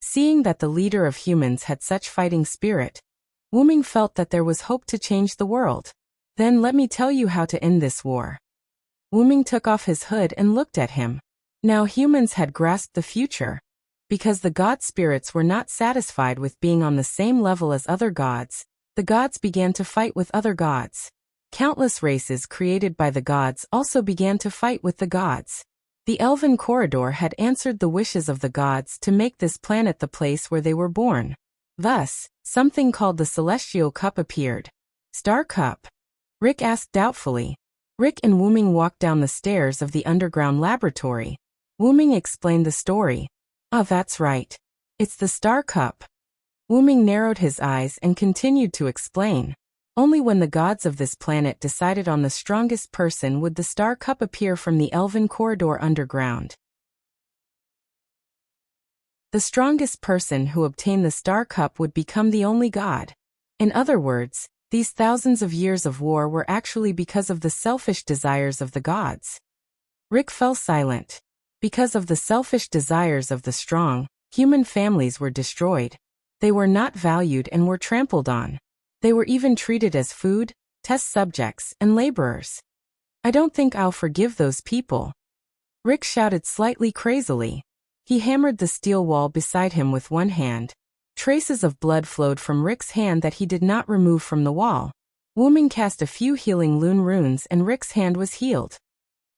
Seeing that the leader of humans had such fighting spirit, Wu-Ming felt that there was hope to change the world. Then let me tell you how to end this war. Wu-Ming took off his hood and looked at him. Now humans had grasped the future. Because the god spirits were not satisfied with being on the same level as other gods, the gods began to fight with other gods. Countless races created by the gods also began to fight with the gods. The Elven Corridor had answered the wishes of the gods to make this planet the place where they were born. Thus, something called the Celestial Cup appeared. Star Cup? Rick asked doubtfully. Rick and Wu-Ming walked down the stairs of the underground laboratory. Wu-Ming explained the story. Oh, that's right. It's the Star Cup. Wu-Ming narrowed his eyes and continued to explain. Only when the gods of this planet decided on the strongest person would the Star Cup appear from the Elven Corridor underground. The strongest person who obtained the Star Cup would become the only god. In other words, these thousands of years of war were actually because of the selfish desires of the gods. Rick fell silent. Because of the selfish desires of the strong, human families were destroyed. They were not valued and were trampled on. They were even treated as food, test subjects, and laborers. I don't think I'll forgive those people. Rick shouted slightly crazily. He hammered the steel wall beside him with one hand. Traces of blood flowed from Rick's hand that he did not remove from the wall. Wu-Ming cast a few healing Lune runes and Rick's hand was healed.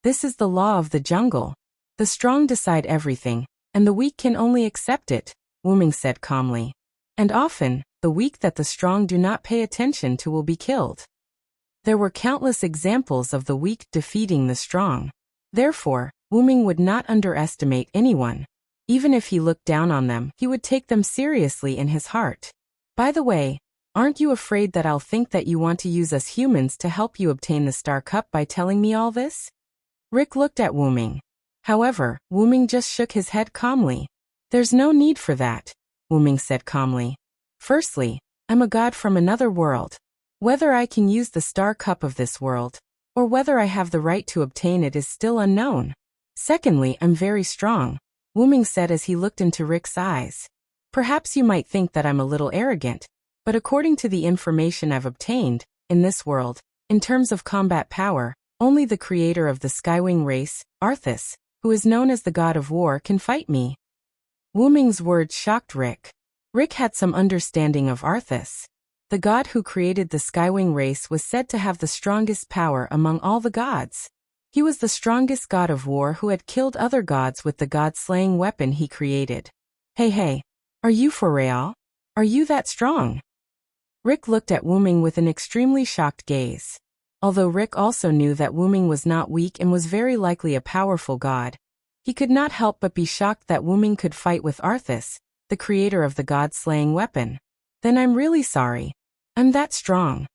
This is the law of the jungle. The strong decide everything, and the weak can only accept it, Wu-Ming said calmly. And often, the weak that the strong do not pay attention to will be killed. There were countless examples of the weak defeating the strong. Therefore, Wu-Ming would not underestimate anyone. Even if he looked down on them, he would take them seriously in his heart. By the way, aren't you afraid that I'll think that you want to use us humans to help you obtain the Star Cup by telling me all this? Rick looked at Wu-Ming. However, Wu-Ming just shook his head calmly. There's no need for that, Wu-Ming said calmly. Firstly, I'm a god from another world. Whether I can use the Star Cup of this world, or whether I have the right to obtain it is still unknown. Secondly, I'm very strong, Wu-Ming said as he looked into Rick's eyes. Perhaps you might think that I'm a little arrogant, but according to the information I've obtained, in this world, in terms of combat power, only the creator of the Skywing race, Arthas, who is known as the god of war, can fight me. Wu-Ming's words shocked Rick. Rick had some understanding of Arthas. The god who created the Skywing race was said to have the strongest power among all the gods. He was the strongest god of war who had killed other gods with the god-slaying weapon he created. Hey, are you for real? Are you that strong? Rick looked at Wu-Ming with an extremely shocked gaze. Although Rick also knew that Wu-Ming was not weak and was very likely a powerful god, he could not help but be shocked that Wu-Ming could fight with Arthas, the creator of the god-slaying weapon. Then I'm really sorry. I'm that strong.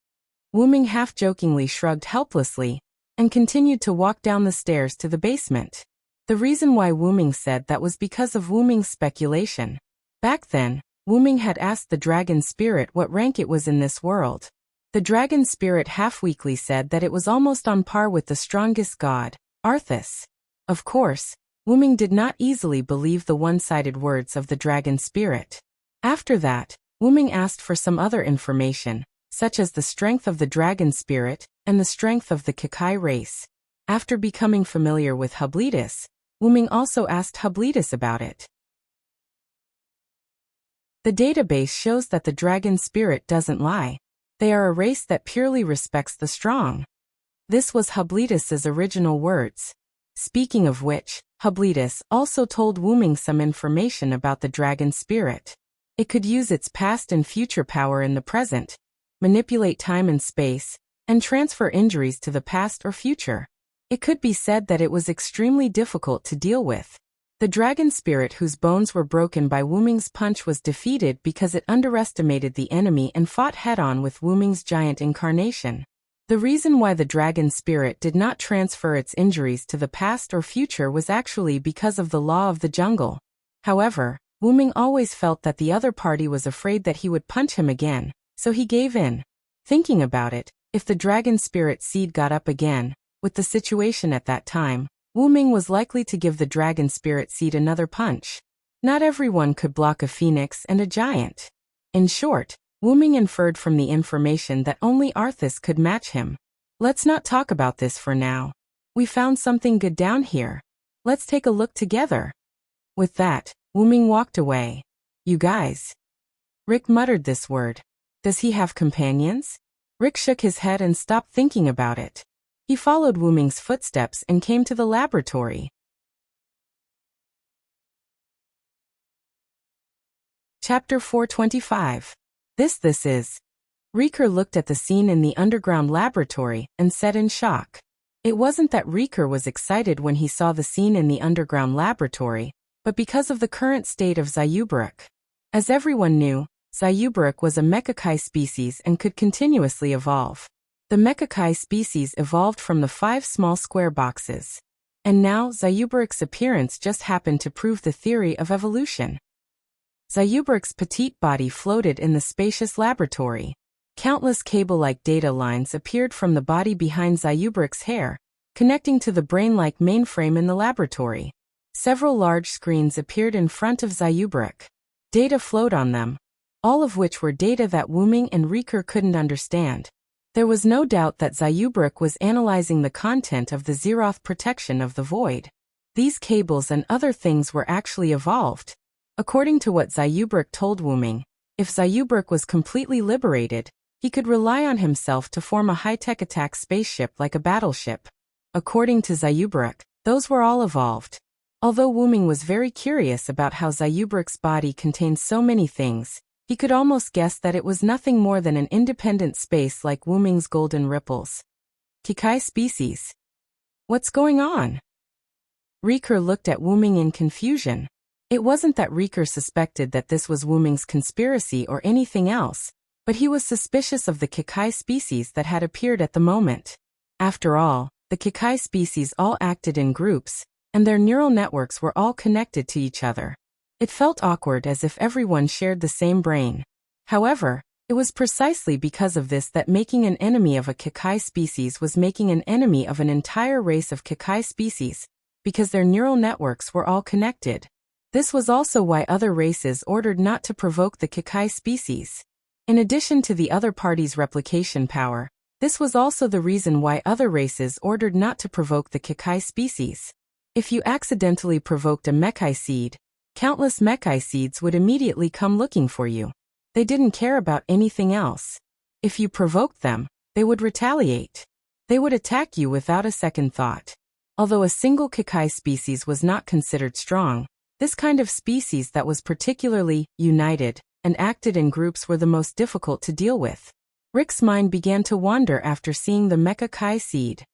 Wu-Ming half-jokingly shrugged helplessly and continued to walk down the stairs to the basement. The reason why Wu-Ming said that was because of Wu-Ming's speculation. Back then, Wu-Ming had asked the dragon spirit what rank it was in this world. The dragon spirit half-weakly said that it was almost on par with the strongest god, Arthas. Of course, Wu-Ming did not easily believe the one-sided words of the dragon spirit. After that, Wu-Ming asked for some other information, such as the strength of the dragon spirit and the strength of the Kakai race. After becoming familiar with Hublitus, Wu-Ming also asked Hublitus about it. The database shows that the dragon spirit doesn't lie. They are a race that purely respects the strong. This was Hubletus's original words. Speaking of which, Hubletus also told Wuming some information about the dragon spirit. It could use its past and future power in the present, manipulate time and space, and transfer injuries to the past or future. It could be said that it was extremely difficult to deal with. The dragon spirit whose bones were broken by Wuming's punch was defeated because it underestimated the enemy and fought head-on with Wuming's giant incarnation. The reason why the dragon spirit did not transfer its injuries to the past or future was actually because of the law of the jungle. However, Wuming always felt that the other party was afraid that he would punch him again, so he gave in. Thinking about it, if the dragon spirit seed got up again, with the situation at that time, Wuming was likely to give the dragon spirit seed another punch. Not everyone could block a phoenix and a giant. In short, Wuming inferred from the information that only Arthas could match him. Let's not talk about this for now. We found something good down here. Let's take a look together. With that, Wuming walked away. You guys. Rick muttered this word. Does he have companions? Rick shook his head and stopped thinking about it. He followed Wuming's footsteps and came to the laboratory. Chapter 425. This is. Riker looked at the scene in the underground laboratory and said in shock. It wasn't that Riker was excited when he saw the scene in the underground laboratory, but because of the current state of Zayubaruk. As everyone knew, Zayubaruk was a Mechakai species and could continuously evolve. The Mechakai species evolved from the 5 small square boxes. And now Zayubaruk's appearance just happened to prove the theory of evolution. Zayubaruk's petite body floated in the spacious laboratory. Countless cable-like data lines appeared from the body behind Zayubaruk's hair, connecting to the brain-like mainframe in the laboratory. Several large screens appeared in front of Zayubaruk. Data flowed on them, all of which were data that Wuming and Riker couldn't understand. There was no doubt that Zayubaruk was analyzing the content of the Zeroth protection of the void. These cables and other things were actually evolved. According to what Zayubaruk told Wuming, if Zayubaruk was completely liberated, he could rely on himself to form a high-tech attack spaceship like a battleship. According to Zayubaruk, those were all evolved. Although Wuming was very curious about how Zayubaruk's body contained so many things, he could almost guess that it was nothing more than an independent space like Wuming's golden ripples. Kikai species. What's going on? Riker looked at Wuming in confusion. It wasn't that Riker suspected that this was Wuming's conspiracy or anything else, but he was suspicious of the Kikai species that had appeared at the moment. After all, the Kikai species all acted in groups, and their neural networks were all connected to each other. It felt awkward as if everyone shared the same brain. However, it was precisely because of this that making an enemy of a Kikai species was making an enemy of an entire race of Kikai species, because their neural networks were all connected. This was also why other races ordered not to provoke the Kikai species. In addition to the other party's replication power, this was also the reason why other races ordered not to provoke the Kikai species. If you accidentally provoked a Mekai seed, countless Mekai seeds would immediately come looking for you. They didn't care about anything else. If you provoked them, they would retaliate. They would attack you without a second thought. Although a single Kikai species was not considered strong, this kind of species that was particularly united and acted in groups were the most difficult to deal with. Rick's mind began to wander after seeing the Mecha-Kai seed.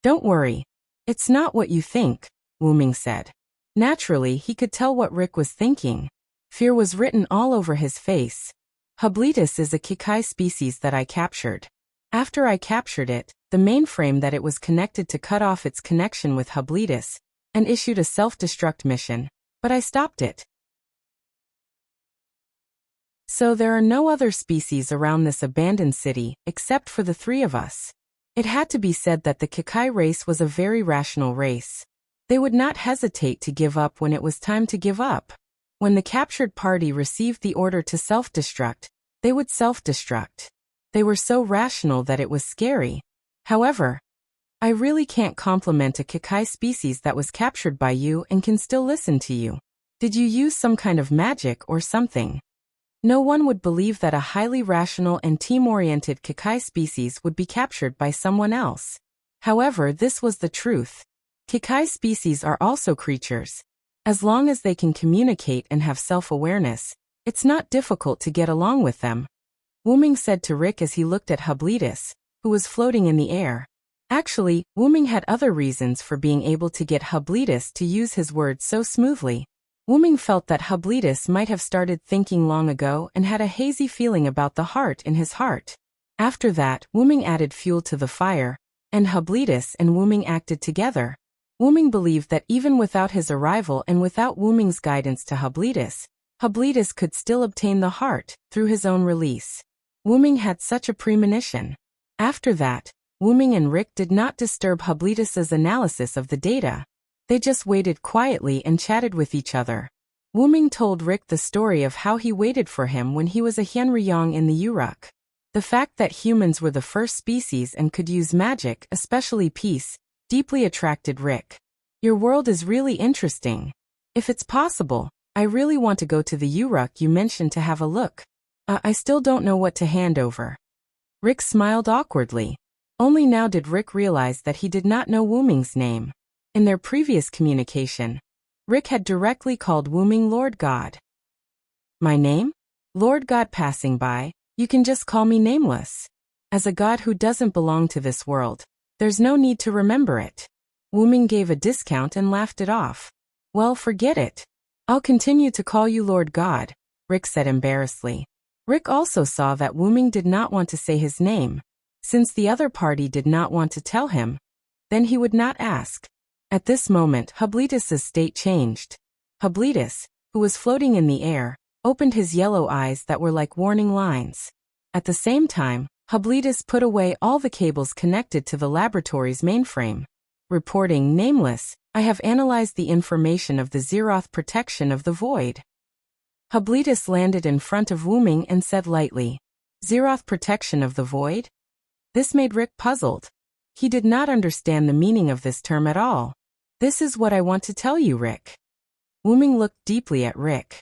Don't worry. It's not what you think, Wuming said. Naturally, he could tell what Rick was thinking. Fear was written all over his face. Hubletus is a Kikai species that I captured. After I captured it, the mainframe that it was connected to cut off its connection with Hubletus and issued a self-destruct mission. But I stopped it. So there are no other species around this abandoned city, except for the 3 of us. It had to be said that the Kikai race was a very rational race. They would not hesitate to give up when it was time to give up. When the captured party received the order to self-destruct, they would self-destruct. They were so rational that it was scary. However, I really can't compliment a Kikai species that was captured by you and can still listen to you. Did you use some kind of magic or something? No one would believe that a highly rational and team-oriented Kikai species would be captured by someone else. However, this was the truth. Kikai species are also creatures. As long as they can communicate and have self-awareness, it's not difficult to get along with them. Wu-Ming said to Rick as he looked at Hubletus, who was floating in the air. Actually, Wu-Ming had other reasons for being able to get Hubletus to use his words so smoothly. Wu-Ming felt that Hubletus might have started thinking long ago and had a hazy feeling about the heart in his heart. After that, Wu-Ming added fuel to the fire, and Hubletus and Wu-Ming acted together. Wu-Ming believed that even without his arrival and without Wu-Ming's guidance to Hubletus, Hubletus could still obtain the heart through his own release. Wu-Ming had such a premonition. After that, Wu-Ming and Rick did not disturb Hubletus's analysis of the data. They just waited quietly and chatted with each other. Wu-Ming told Rick the story of how he waited for him when he was a Hyenryong in the Uruk. The fact that humans were the first species and could use magic, especially peace, deeply attracted Rick. Your world is really interesting. If it's possible, I really want to go to the Uruk you mentioned to have a look. I still don't know what to hand over. Rick smiled awkwardly. Only now did Rick realize that he did not know Wu-Ming's name. In their previous communication, Rick had directly called Wu-Ming Lord God. My name? Lord God passing by, you can just call me nameless. As a god who doesn't belong to this world, there's no need to remember it. Wu-Ming gave a discount and laughed it off. Well, forget it. I'll continue to call you Lord God, Rick said embarrassedly. Rick also saw that Wu-Ming did not want to say his name. Since the other party did not want to tell him, then he would not ask. At this moment, Hubletus's state changed. Hubletus, who was floating in the air, opened his yellow eyes that were like warning lines. At the same time, Hubletus put away all the cables connected to the laboratory's mainframe. Reporting nameless, I have analyzed the information of the Zeroth protection of the void. Hubletus landed in front of Wu-Ming and said lightly, Zeroth protection of the void? This made Rick puzzled. He did not understand the meaning of this term at all. This is what I want to tell you, Rick. Wu-Ming looked deeply at Rick.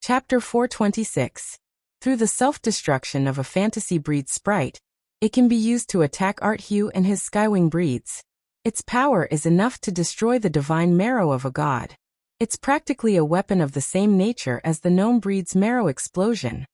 Chapter 426. Through the self-destruction of a fantasy breed sprite, it can be used to attack Arthur and his Skywing breeds. Its power is enough to destroy the divine marrow of a god. It's practically a weapon of the same nature as the gnome breed's marrow explosion.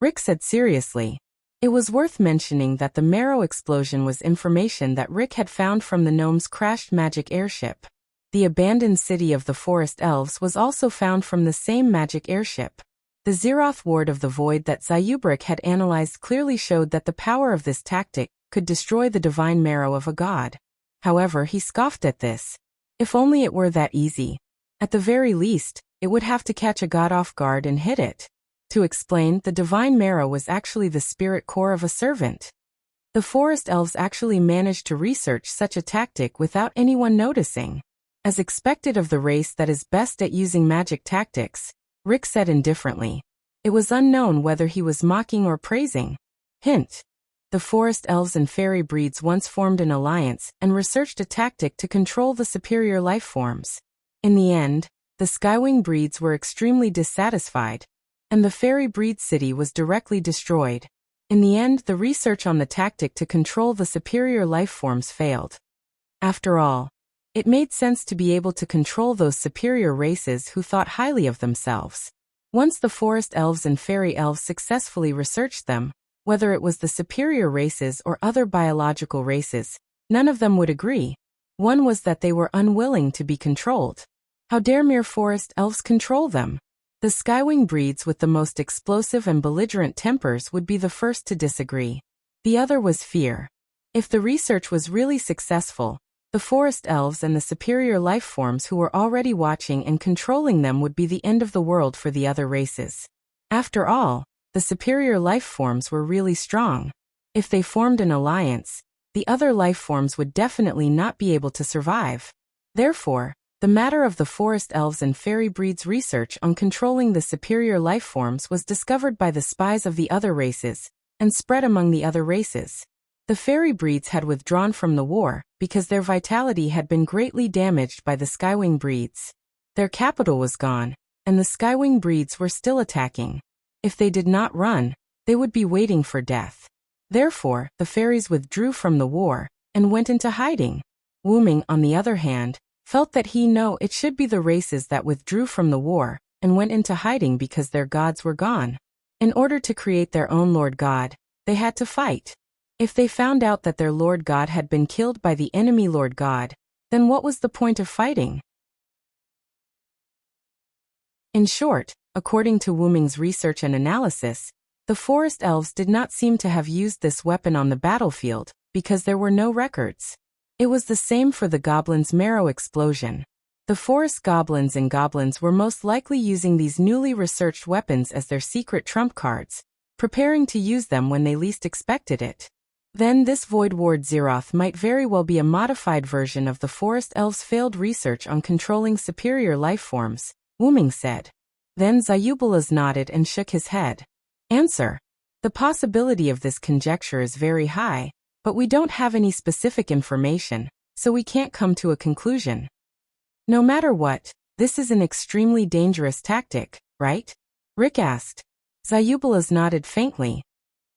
Rick said seriously. It was worth mentioning that the marrow explosion was information that Rick had found from the gnome's crashed magic airship. The abandoned city of the forest elves was also found from the same magic airship. The Zeroth ward of the void that Zayubrik had analyzed clearly showed that the power of this tactic could destroy the divine marrow of a god. However, he scoffed at this. If only it were that easy. At the very least, it would have to catch a god off guard and hit it. To explain, the divine marrow was actually the spirit core of a servant. The forest elves actually managed to research such a tactic without anyone noticing. As expected of the race that is best at using magic tactics, Rick said indifferently. It was unknown whether he was mocking or praising. Hint. The forest elves and fairy breeds once formed an alliance and researched a tactic to control the superior life forms. In the end, the Skywing breeds were extremely dissatisfied, and the fairy breed city was directly destroyed. In the end, the research on the tactic to control the superior life forms failed. After all, it made sense to be able to control those superior races who thought highly of themselves. Once the forest elves and fairy elves successfully researched them, whether it was the superior races or other biological races, none of them would agree. One was that they were unwilling to be controlled. How dare mere forest elves control them? The Skywing breeds with the most explosive and belligerent tempers would be the first to disagree. The other was fear. If the research was really successful, the forest elves and the superior life forms who were already watching and controlling them would be the end of the world for the other races. After all, the superior life forms were really strong. If they formed an alliance, the other life forms would definitely not be able to survive. Therefore, the matter of the forest elves and fairy breeds' research on controlling the superior life forms was discovered by the spies of the other races, and spread among the other races. The fairy breeds had withdrawn from the war because their vitality had been greatly damaged by the Skywing breeds. Their capital was gone, and the Skywing breeds were still attacking. If they did not run, they would be waiting for death. Therefore, the fairies withdrew from the war and went into hiding. Wuming, on the other hand, felt that it should be the races that withdrew from the war and went into hiding because their gods were gone. In order to create their own Lord God, they had to fight. If they found out that their Lord God had been killed by the enemy Lord God, then what was the point of fighting? In short, according to Wuming's research and analysis, the forest elves did not seem to have used this weapon on the battlefield because there were no records. It was the same for the goblins' marrow explosion. The forest goblins and goblins were most likely using these newly researched weapons as their secret trump cards, preparing to use them when they least expected it. Then this Void Ward Zeroth might very well be a modified version of the forest elves' failed research on controlling superior life forms, Wuming said. Then Zayubalas nodded and shook his head. Answer. The possibility of this conjecture is very high, but we don't have any specific information, so we can't come to a conclusion. No matter what, this is an extremely dangerous tactic, right? Rick asked. Zayubalas nodded faintly.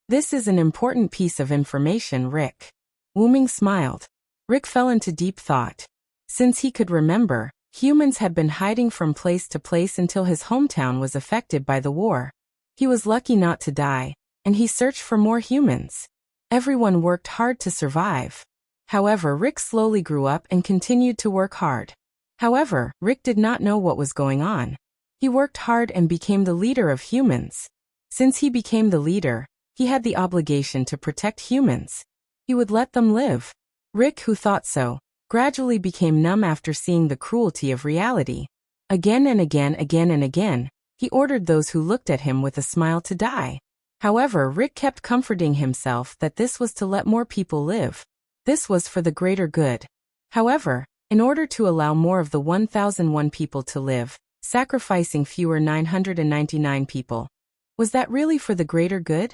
This is an important piece of information, Rick. Wuming smiled. Rick fell into deep thought. Since he could remember, humans had been hiding from place to place until his hometown was affected by the war. He was lucky not to die, and he searched for more humans. Everyone worked hard to survive. However, Rick slowly grew up and continued to work hard. However, Rick did not know what was going on. He worked hard and became the leader of humans. Since he became the leader, he had the obligation to protect humans. He would let them live. Rick, who thought so, gradually became numb after seeing the cruelty of reality. Again and again, he ordered those who looked at him with a smile to die. However, Rick kept comforting himself that this was to let more people live. This was for the greater good. However, in order to allow more of the 1001 people to live, sacrificing fewer 999 people. Was that really for the greater good?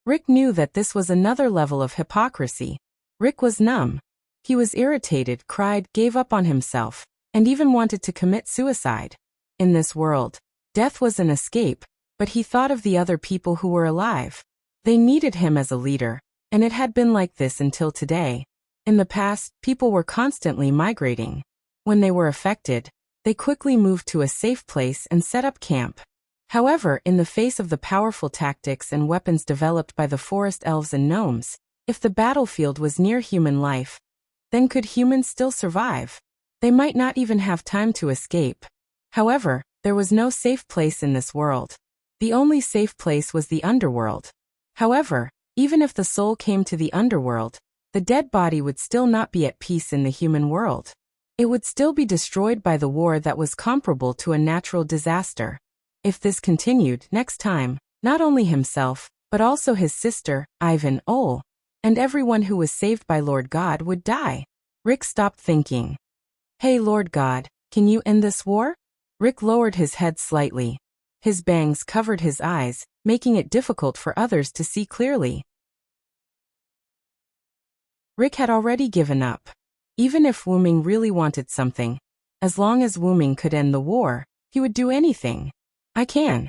Rick knew that this was another level of hypocrisy. Rick was numb. He was irritated, cried, gave up on himself, and even wanted to commit suicide. In this world, death was an escape, but he thought of the other people who were alive. They needed him as a leader, and it had been like this until today. In the past, people were constantly migrating. When they were affected, they quickly moved to a safe place and set up camp. However, in the face of the powerful tactics and weapons developed by the forest elves and gnomes, if the battlefield was near human life, then could humans still survive? They might not even have time to escape. However, there was no safe place in this world. The only safe place was the underworld. However, even if the soul came to the underworld, the dead body would still not be at peace in the human world. It would still be destroyed by the war that was comparable to a natural disaster. If this continued, next time, not only himself, but also his sister, Ivan, Ol, and everyone who was saved by Lord God would die. Rick stopped thinking. Hey Lord God, can you end this war? Rick lowered his head slightly. His bangs covered his eyes, making it difficult for others to see clearly. Rick had already given up. Even if Wuming really wanted something, as long as Wuming could end the war, he would do anything. I can.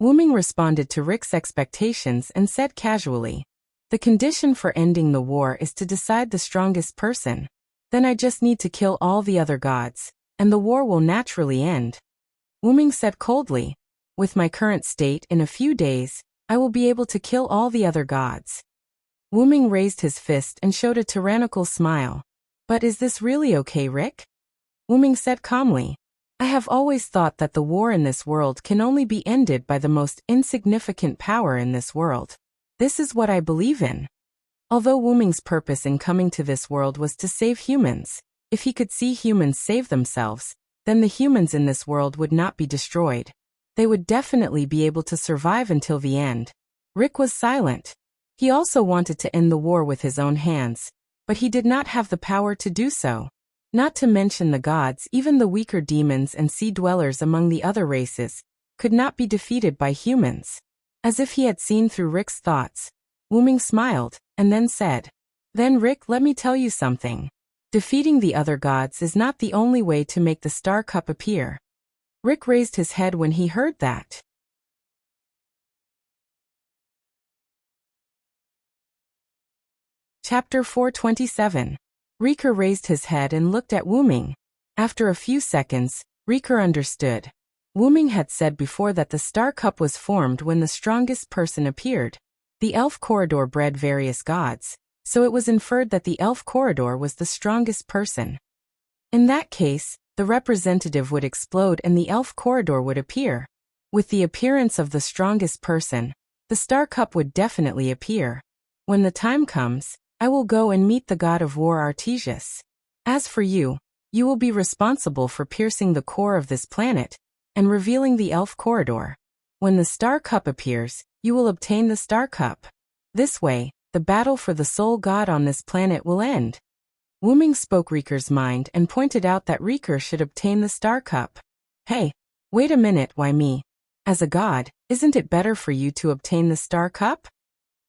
Wuming responded to Rick's expectations and said casually, the condition for ending the war is to decide the strongest person. Then I just need to kill all the other gods, and the war will naturally end. Wuming said coldly, with my current state in a few days, I will be able to kill all the other gods. Wuming raised his fist and showed a tyrannical smile. But is this really okay, Rick? Wuming said calmly, I have always thought that the war in this world can only be ended by the most insignificant power in this world. This is what I believe in. Although Wuming's purpose in coming to this world was to save humans, if he could see humans save themselves, then the humans in this world would not be destroyed. They would definitely be able to survive until the end. Rick was silent. He also wanted to end the war with his own hands, but he did not have the power to do so. Not to mention the gods, even the weaker demons and sea dwellers among the other races, could not be defeated by humans. As if he had seen through Rick's thoughts, Wu-ming smiled, and then said, "Then Rick, let me tell you something. Defeating the other gods is not the only way to make the star cup appear." Rick raised his head when he heard that. Chapter 427. Riker raised his head and looked at Wu-ming. After a few seconds, Riker understood. Wu-ming had said before that the star cup was formed when the strongest person appeared. The elf corridor bred various gods, so it was inferred that the elf corridor was the strongest person. In that case, the representative would explode and the elf corridor would appear. With the appearance of the strongest person, the star cup would definitely appear. When the time comes, I will go and meet the god of war Artesius. As for you, you will be responsible for piercing the core of this planet and revealing the elf corridor. When the star cup appears, you will obtain the star cup. This way, the battle for the sole god on this planet will end. Wu-ming spoke Riker's mind and pointed out that Riker should obtain the star cup. Hey, wait a minute, why me? As a god, isn't it better for you to obtain the star cup?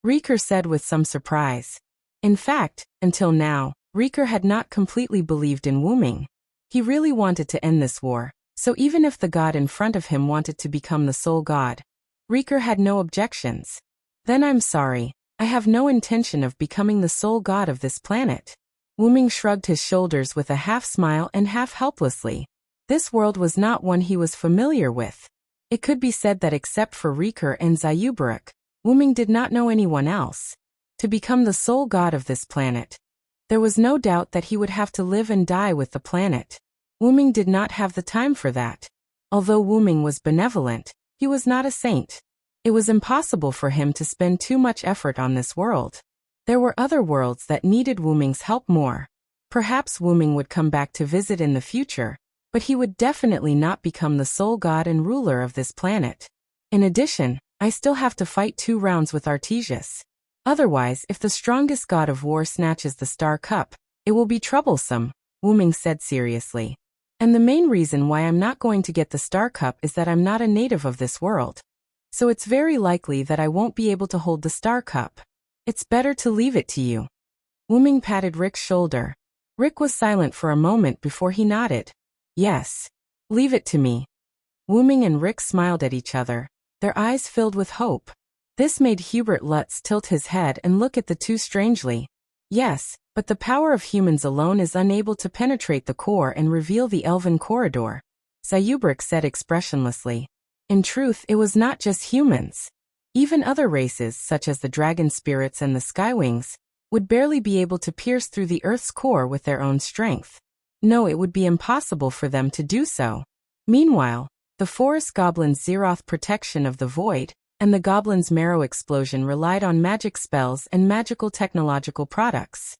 Riker said with some surprise. In fact, until now, Riker had not completely believed in Wu-ming. He really wanted to end this war, so even if the god in front of him wanted to become the sole god, Riker had no objections. Then I'm sorry, I have no intention of becoming the sole god of this planet. Wu-ming shrugged his shoulders with a half smile and half helplessly. This world was not one he was familiar with. It could be said that except for Riker and Zayubaruk, Wu-ming did not know anyone else. To become the sole god of this planet, there was no doubt that he would have to live and die with the planet. Wu-ming did not have the time for that. Although Wu-ming was benevolent, he was not a saint. It was impossible for him to spend too much effort on this world. There were other worlds that needed Wu-ming's help more. Perhaps Wu-ming would come back to visit in the future, but he would definitely not become the sole god and ruler of this planet. In addition, I still have to fight 2 rounds with Artesius. Otherwise, if the strongest god of war snatches the star cup, it will be troublesome, Wu-ming said seriously. And the main reason why I'm not going to get the star cup is that I'm not a native of this world. So it's very likely that I won't be able to hold the star cup. It's better to leave it to you. Wu-ming patted Rick's shoulder. Rick was silent for a moment before he nodded. Yes. Leave it to me. Wu-ming and Rick smiled at each other, their eyes filled with hope. This made Hubert Lutz tilt his head and look at the two strangely. Yes, but the power of humans alone is unable to penetrate the core and reveal the elven corridor, Zayubaruk said expressionlessly. In truth, it was not just humans. Even other races, such as the dragon spirits and the skywings, would barely be able to pierce through the Earth's core with their own strength. No, it would be impossible for them to do so. Meanwhile, the forest goblin's Zeroth protection of the void, and the goblin's marrow explosion relied on magic spells and magical technological products.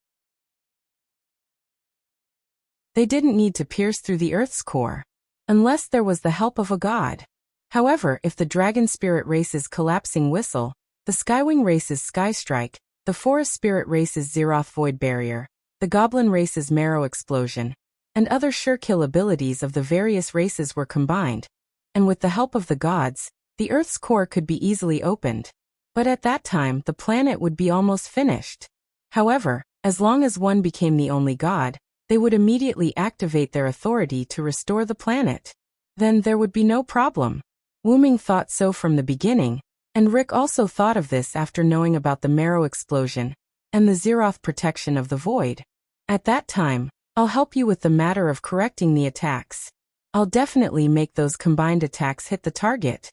They didn't need to pierce through the Earth's core, unless there was the help of a god. However, if the dragon spirit race's collapsing whistle, the skywing race's sky strike, the forest spirit race's Zeroth void barrier, the goblin race's marrow explosion, and other sure kill abilities of the various races were combined, and with the help of the gods, the Earth's core could be easily opened. But at that time, the planet would be almost finished. However, as long as one became the only god, they would immediately activate their authority to restore the planet. Then there would be no problem. Wu-ming thought so from the beginning, and Rick also thought of this after knowing about the marrow explosion and the Zeroth protection of the void. At that time, I'll help you with the matter of correcting the attacks. I'll definitely make those combined attacks hit the target.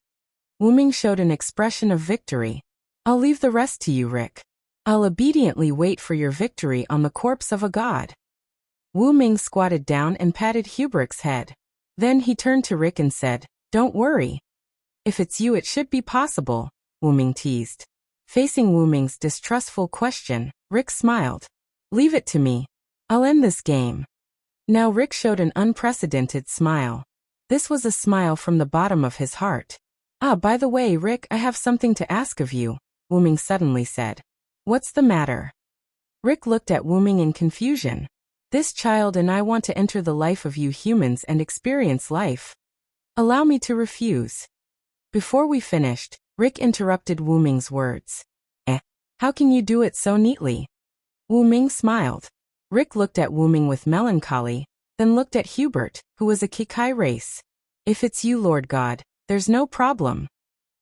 Wu-ming showed an expression of victory. I'll leave the rest to you, Rick. I'll obediently wait for your victory on the corpse of a god. Wu-ming squatted down and patted Hubert's head. Then he turned to Rick and said, "Don't worry. If it's you, it should be possible," Wu-ming teased. Facing Wu-ming's distrustful question, Rick smiled. "Leave it to me. I'll end this game." Now Rick showed an unprecedented smile. This was a smile from the bottom of his heart. "Ah, by the way, Rick, I have something to ask of you," Wu-ming suddenly said. "What's the matter?" Rick looked at Wu-ming in confusion. "This child and I want to enter the life of you humans and experience life. Allow me to refuse." Before we finished, Rick interrupted Wu-ming's words. How can you do it so neatly? Wu Ming smiled. Rick looked at Wu Ming with melancholy, then looked at Hubert, who was a Kikai race. If it's you, Lord God, there's no problem.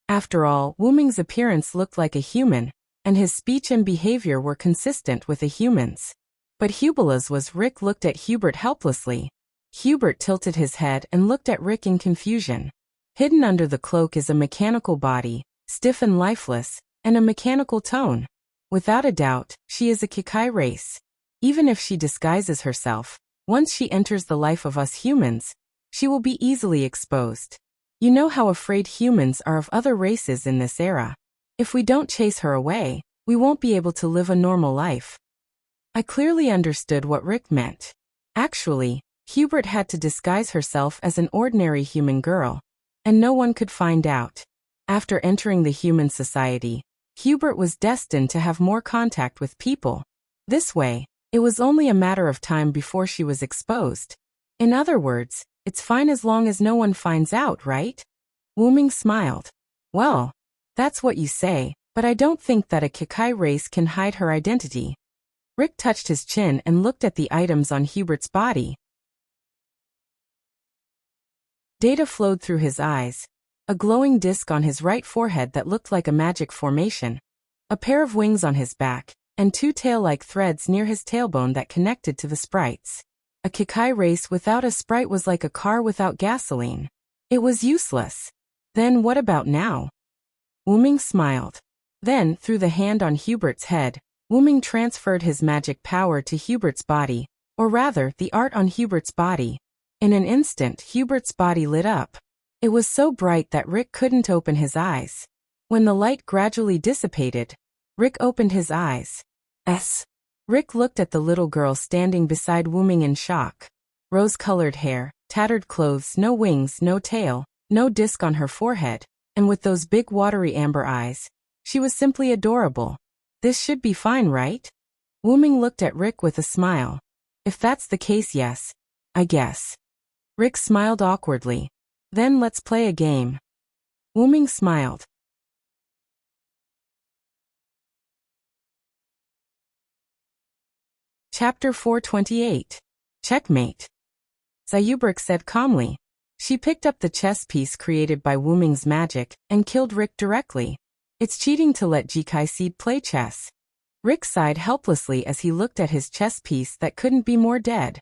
After all, Wu Ming's appearance looked like a human, and his speech and behavior were consistent with a human's. But Hubala's was. Rick looked at Hubert helplessly. Hubert tilted his head and looked at Rick in confusion. Hidden under the cloak is a mechanical body, stiff and lifeless, and a mechanical tone. Without a doubt, she is a Kikai race. Even if she disguises herself, once she enters the life of us humans, she will be easily exposed. You know how afraid humans are of other races in this era. If we don't chase her away, we won't be able to live a normal life. I clearly understood what Rick meant. Actually, Hubert had to disguise herself as an ordinary human girl, and no one could find out. After entering the human society, Hubert was destined to have more contact with people. This way, it was only a matter of time before she was exposed. In other words, it's fine as long as no one finds out, right? Wu Ming smiled. Well, that's what you say, but I don't think that a Kikai race can hide her identity. Rick touched his chin and looked at the items on Hubert's body. Data flowed through his eyes. A glowing disc on his right forehead that looked like a magic formation. A pair of wings on his back, and two tail-like threads near his tailbone that connected to the sprites. A Kikai race without a sprite was like a car without gasoline. It was useless. Then what about now? Wu Ming smiled. Then, through the hand on Hubert's head, Wu Ming transferred his magic power to Hubert's body, or rather, the art on Hubert's body. In an instant, Hubert's body lit up. It was so bright that Rick couldn't open his eyes. When the light gradually dissipated, Rick opened his eyes. Rick looked at the little girl standing beside Wu Ming in shock. Rose-colored hair, tattered clothes, no wings, no tail, no disc on her forehead, and with those big watery amber eyes. She was simply adorable. This should be fine, right? Wu Ming looked at Rick with a smile. If that's the case, yes, I guess. Rick smiled awkwardly. Then let's play a game. Wu Ming smiled. Chapter 428. Checkmate. Zayubrek said calmly. She picked up the chess piece created by Wu Ming's magic and killed Rick directly. It's cheating to let Jikai Seed play chess. Rick sighed helplessly as he looked at his chess piece that couldn't be more dead.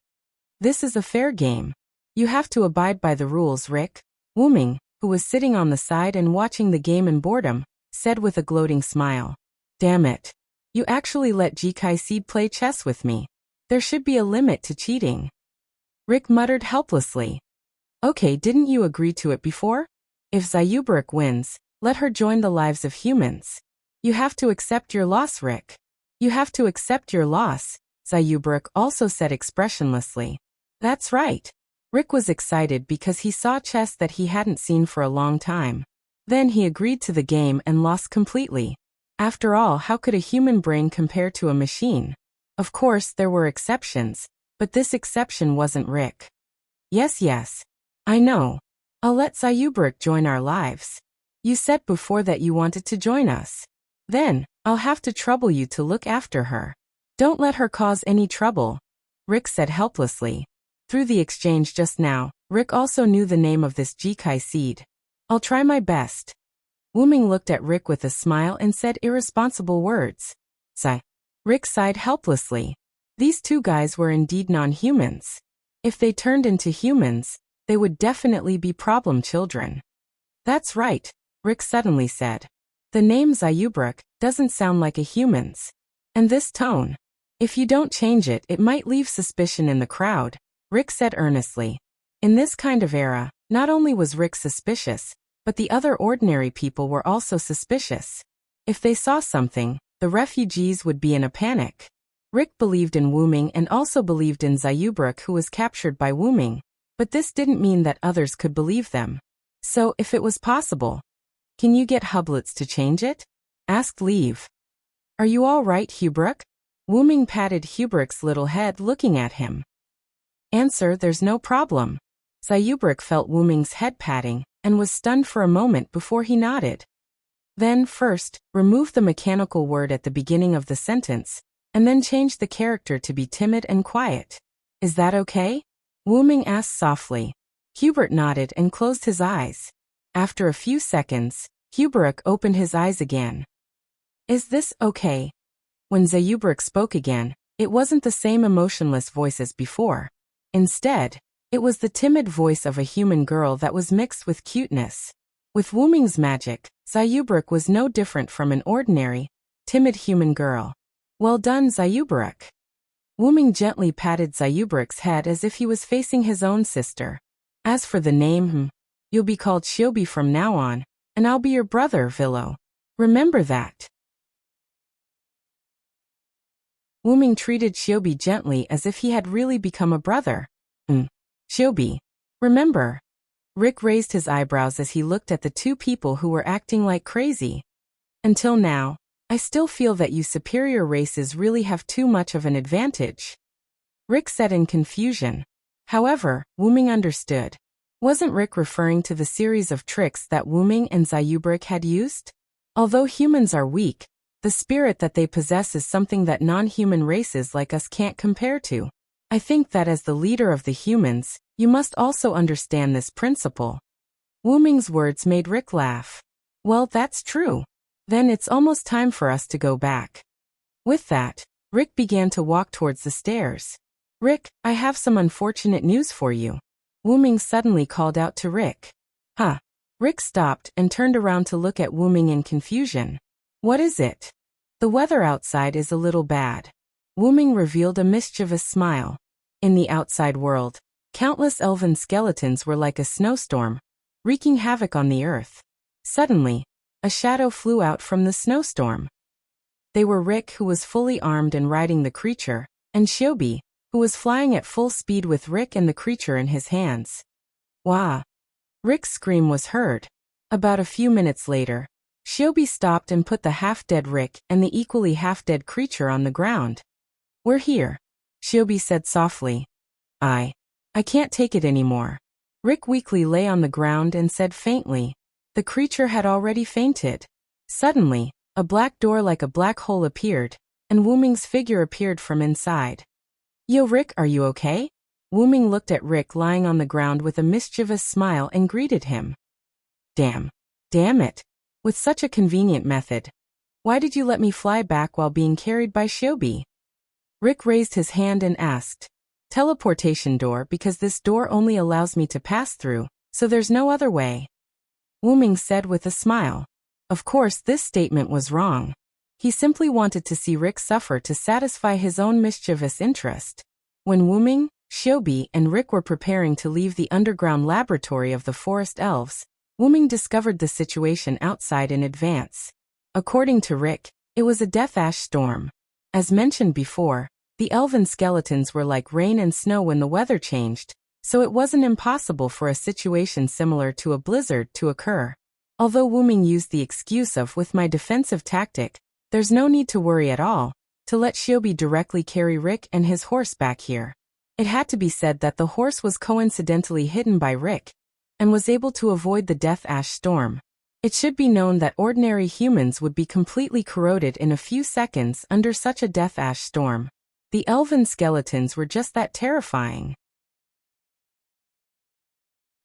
This is a fair game. You have to abide by the rules, Rick. Wu Ming, who was sitting on the side and watching the game in boredom, said with a gloating smile. Damn it. You actually let Jikai Seed play chess with me. There should be a limit to cheating. Rick muttered helplessly. Okay, didn't you agree to it before? If Zayubrek wins, let her join the lives of humans. You have to accept your loss, Rick. You have to accept your loss, Zayubrek also said expressionlessly. That's right. Rick was excited because he saw chess that he hadn't seen for a long time. Then he agreed to the game and lost completely. After all, how could a human brain compare to a machine? Of course, there were exceptions, but this exception wasn't Rick. Yes, I know. I'll let Zayubrek join our lives. You said before that you wanted to join us. Then, I'll have to trouble you to look after her. Don't let her cause any trouble, Rick said helplessly. Through the exchange just now, Rick also knew the name of this Jikai seed. I'll try my best. Wu Ming looked at Rick with a smile and said irresponsible words. Sigh. Rick sighed helplessly. These two guys were indeed non-humans. If they turned into humans, they would definitely be problem children. That's right, Rick suddenly said. The name Zayubrek doesn't sound like a human's. And this tone. If you don't change it, it might leave suspicion in the crowd, Rick said earnestly. In this kind of era, not only was Rick suspicious, but the other ordinary people were also suspicious. If they saw something, the refugees would be in a panic. Rick believed in Wu Ming and also believed in Zayubrek, who was captured by Wu Ming, but this didn't mean that others could believe them. So, if it was possible, can you get Hublets to change it? Asked Leave. Are you all right, Hubrek? Wu Ming patted Hubrek's little head looking at him. Answer, there's no problem. Zayubrek felt Wu Ming's head patting, and was stunned for a moment before he nodded. Then first, remove the mechanical word at the beginning of the sentence, and then change the character to be timid and quiet. Is that okay? Wu Ming asked softly. Hubert nodded and closed his eyes. After a few seconds, Hubert opened his eyes again. Is this okay? When Zayubrek spoke again, it wasn't the same emotionless voice as before. Instead, it was the timid voice of a human girl that was mixed with cuteness. With Wu Ming's magic, Zayubrek was no different from an ordinary, timid human girl. Well done, Zayubrek. Wu Ming gently patted Zayubrek's head as if he was facing his own sister. As for the name, you'll be called Shiobi from now on, and I'll be your brother, Villo. Remember that. Wu Ming treated Shiobi gently as if he had really become a brother. Shiobi. Remember. Rick raised his eyebrows as he looked at the two people who were acting like crazy. Until now, I still feel that you superior races really have too much of an advantage. Rick said in confusion. However, Wu Ming understood. Wasn't Rick referring to the series of tricks that Wu Ming and Zayubrek had used? Although humans are weak, the spirit that they possess is something that non-human races like us can't compare to. I think that as the leader of the humans, you must also understand this principle. Wu Ming's words made Rick laugh. Well, that's true. Then it's almost time for us to go back. With that, Rick began to walk towards the stairs. Rick, I have some unfortunate news for you. Wu Ming suddenly called out to Rick. Huh? Rick stopped and turned around to look at Wu Ming in confusion. What is it? The weather outside is a little bad. Wu Ming revealed a mischievous smile. In the outside world, countless elven skeletons were like a snowstorm, wreaking havoc on the earth. Suddenly, a shadow flew out from the snowstorm. They were Rick, who was fully armed and riding the creature, and Shiobi, who was flying at full speed with Rick and the creature in his hands. Wah! Rick's scream was heard. About a few minutes later, Shiobi stopped and put the half-dead Rick and the equally half-dead creature on the ground. We're here, Shiobi said softly. I can't take it anymore. Rick weakly lay on the ground and said faintly. The creature had already fainted. Suddenly, a black door like a black hole appeared, and Wu Ming's figure appeared from inside. Yo Rick, are you okay? Wu Ming looked at Rick lying on the ground with a mischievous smile and greeted him. Damn it. With such a convenient method. Why did you let me fly back while being carried by Shiobi? Rick raised his hand and asked. Teleportation door, because this door only allows me to pass through, so there's no other way. Wu Ming said with a smile. Of course, this statement was wrong. He simply wanted to see Rick suffer to satisfy his own mischievous interest. When Wu Ming, Shiobi, and Rick were preparing to leave the underground laboratory of the forest elves, Wu Ming discovered the situation outside in advance. According to Rick, it was a death ash storm. As mentioned before, the elven skeletons were like rain and snow when the weather changed, so it wasn't impossible for a situation similar to a blizzard to occur. Although Wu Ming used the excuse of with my defensive tactic, there's no need to worry at all, to let Shiobi directly carry Rick and his horse back here. It had to be said that the horse was coincidentally hidden by Rick, and was able to avoid the death ash storm. It should be known that ordinary humans would be completely corroded in a few seconds under such a death ash storm. The elven skeletons were just that terrifying.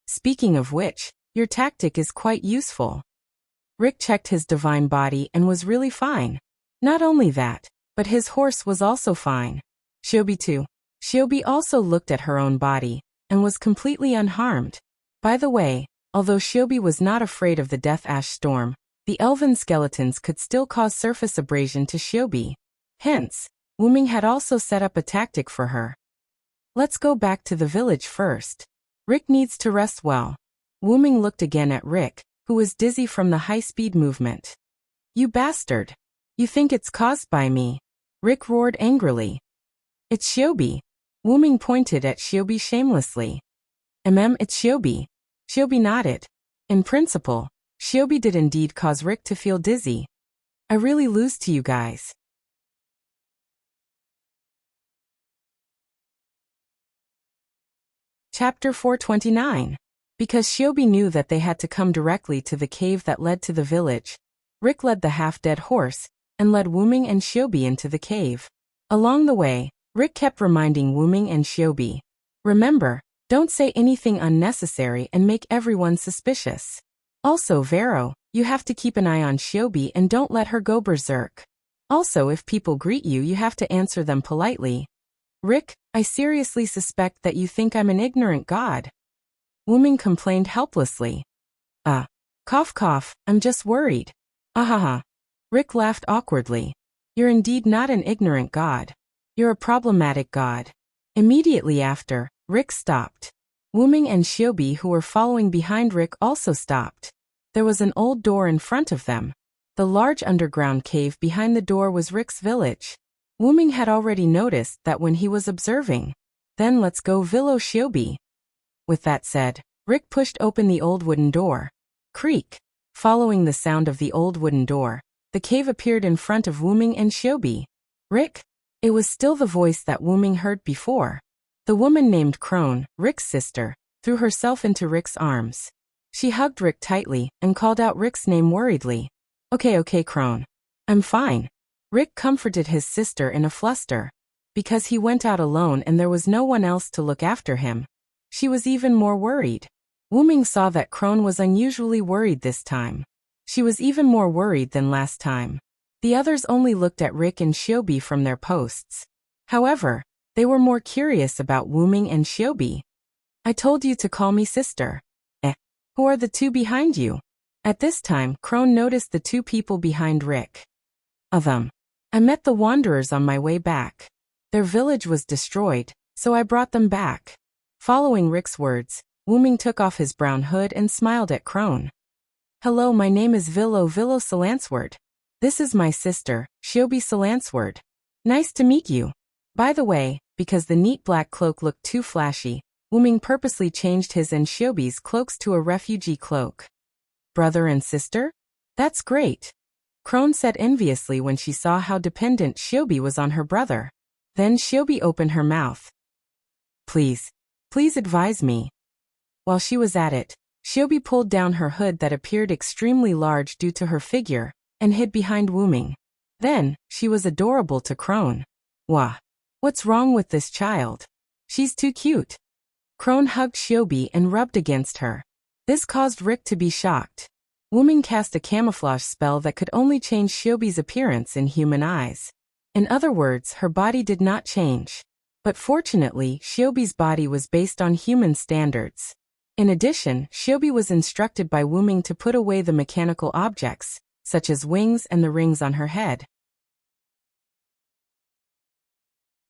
Speaking of which, your tactic is quite useful. Rick checked his divine body and was really fine. Not only that, but his horse was also fine. Shiobi too. Shiobi also looked at her own body, and was completely unharmed. By the way, although Shiobi was not afraid of the death ash storm, the elven skeletons could still cause surface abrasion to Shiobi. Hence, Wu Ming had also set up a tactic for her. Let's go back to the village first. Rick needs to rest well. Wu Ming looked again at Rick, who was dizzy from the high-speed movement. You bastard! You think it's caused by me? Rick roared angrily. It's Shiobi. Wu Ming pointed at Shiobi shamelessly. It's Shiobi. Shiobi nodded. In principle, Shiobi did indeed cause Rick to feel dizzy. I really lose to you guys. Chapter 429. Because Shiobi knew that they had to come directly to the cave that led to the village, Rick led the half-dead horse and led Wuming and Shiobi into the cave. Along the way, Rick kept reminding Wuming and Shiobi, "Remember, don't say anything unnecessary and make everyone suspicious. Also, Vero, you have to keep an eye on Shiobi and don't let her go berserk. Also, if people greet you, you have to answer them politely. Rick, I seriously suspect that you think I'm an ignorant god." Wuming complained helplessly. Cough cough, I'm just worried. Ahaha. Rick laughed awkwardly. "You're indeed not an ignorant god. You're a problematic god." Immediately after, Rick stopped. Wuming and Shiobi, who were following behind Rick, also stopped. There was an old door in front of them. The large underground cave behind the door was Rick's village. Wuming had already noticed that when he was observing. "Then let's go, Vilo Shiobi." With that said, Rick pushed open the old wooden door. Creak. Following the sound of the old wooden door, the cave appeared in front of Wuming and Shiobi. "Rick?" It was still the voice that Wuming heard before. The woman named Crone, Rick's sister, threw herself into Rick's arms. She hugged Rick tightly and called out Rick's name worriedly. Okay, Crone. I'm fine." Rick comforted his sister in a fluster. Because he went out alone and there was no one else to look after him. She was even more worried. Wuming saw that Crone was unusually worried this time. She was even more worried than last time. The others only looked at Rick and Shiobi from their posts. However, they were more curious about Wuming and Shiobi. "I told you to call me sister." Who are the two behind you?" At this time, Crone noticed the two people behind Rick. I met the wanderers on my way back. Their village was destroyed, so I brought them back." Following Rick's words, Wuming took off his brown hood and smiled at Crone. "Hello, my name is Vilo Salansword. This is my sister, Shiobi Salansword. Nice to meet you." By the way, because the neat black cloak looked too flashy, Wuming purposely changed his and Shiobi's cloaks to a refugee cloak. "Brother and sister? That's great," Crone said enviously when she saw how dependent Shiobi was on her brother. Then Shiobi opened her mouth. Please advise me." While she was at it, Shiobi pulled down her hood that appeared extremely large due to her figure, and hid behind Wuming. Then, she was adorable to Crone. "Wah! What's wrong with this child? She's too cute." Crone hugged Shiobi and rubbed against her. This caused Rick to be shocked. Wuming cast a camouflage spell that could only change Shiobi's appearance in human eyes. In other words, her body did not change. But fortunately, Shiobi's body was based on human standards. In addition, Shiobi was instructed by Wuming to put away the mechanical objects, such as wings and the rings on her head.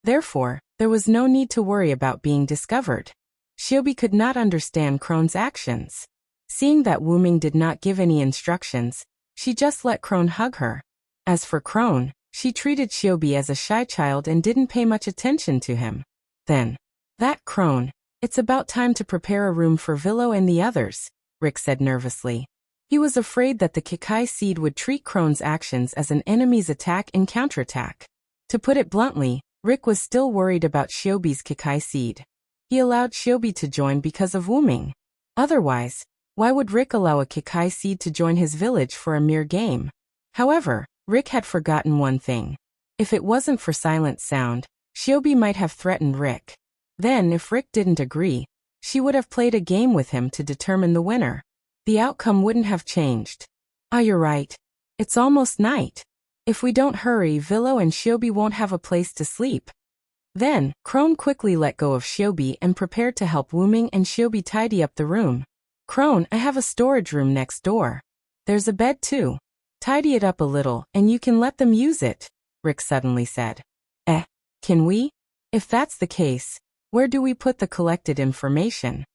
Therefore, there was no need to worry about being discovered. Shiobi could not understand Crone's actions. Seeing that Wuming did not give any instructions, she just let Crone hug her. As for Crone, she treated Shiobi as a shy child and didn't pay much attention to him. Then, "That Crone, it's about time to prepare a room for Vilo and the others," Rick said nervously. He was afraid that the Kikai seed would treat Crone's actions as an enemy's attack and counterattack. To put it bluntly, Rick was still worried about Shiobi's Kikai seed. He allowed Shiobi to join because of Wuming. Otherwise, why would Rick allow a Kikai seed to join his village for a mere game? However, Rick had forgotten one thing. If it wasn't for Silent Sound, Shiobi might have threatened Rick. Then, if Rick didn't agree, she would have played a game with him to determine the winner. The outcome wouldn't have changed. You're right. It's almost night. If we don't hurry, Vilo and Shiobi won't have a place to sleep. Then, Crone quickly let go of Shiobi and prepared to help Wuming and Shiobi tidy up the room. "Crone, I have a storage room next door. There's a bed too. Tidy it up a little and you can let them use it," Rick suddenly said. Can we? If that's the case, where do we put the collected information?"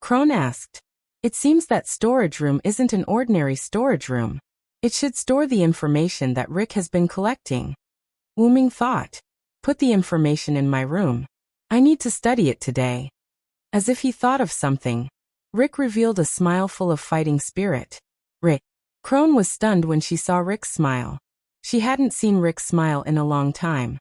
Crone asked. "It seems that storage room isn't an ordinary storage room. It should store the information that Rick has been collecting." Wuming thought. "Put the information in my room. I need to study it today." As if he thought of something, Rick revealed a smile full of fighting spirit. "Rick." Crone was stunned when she saw Rick's smile. She hadn't seen Rick smile in a long time.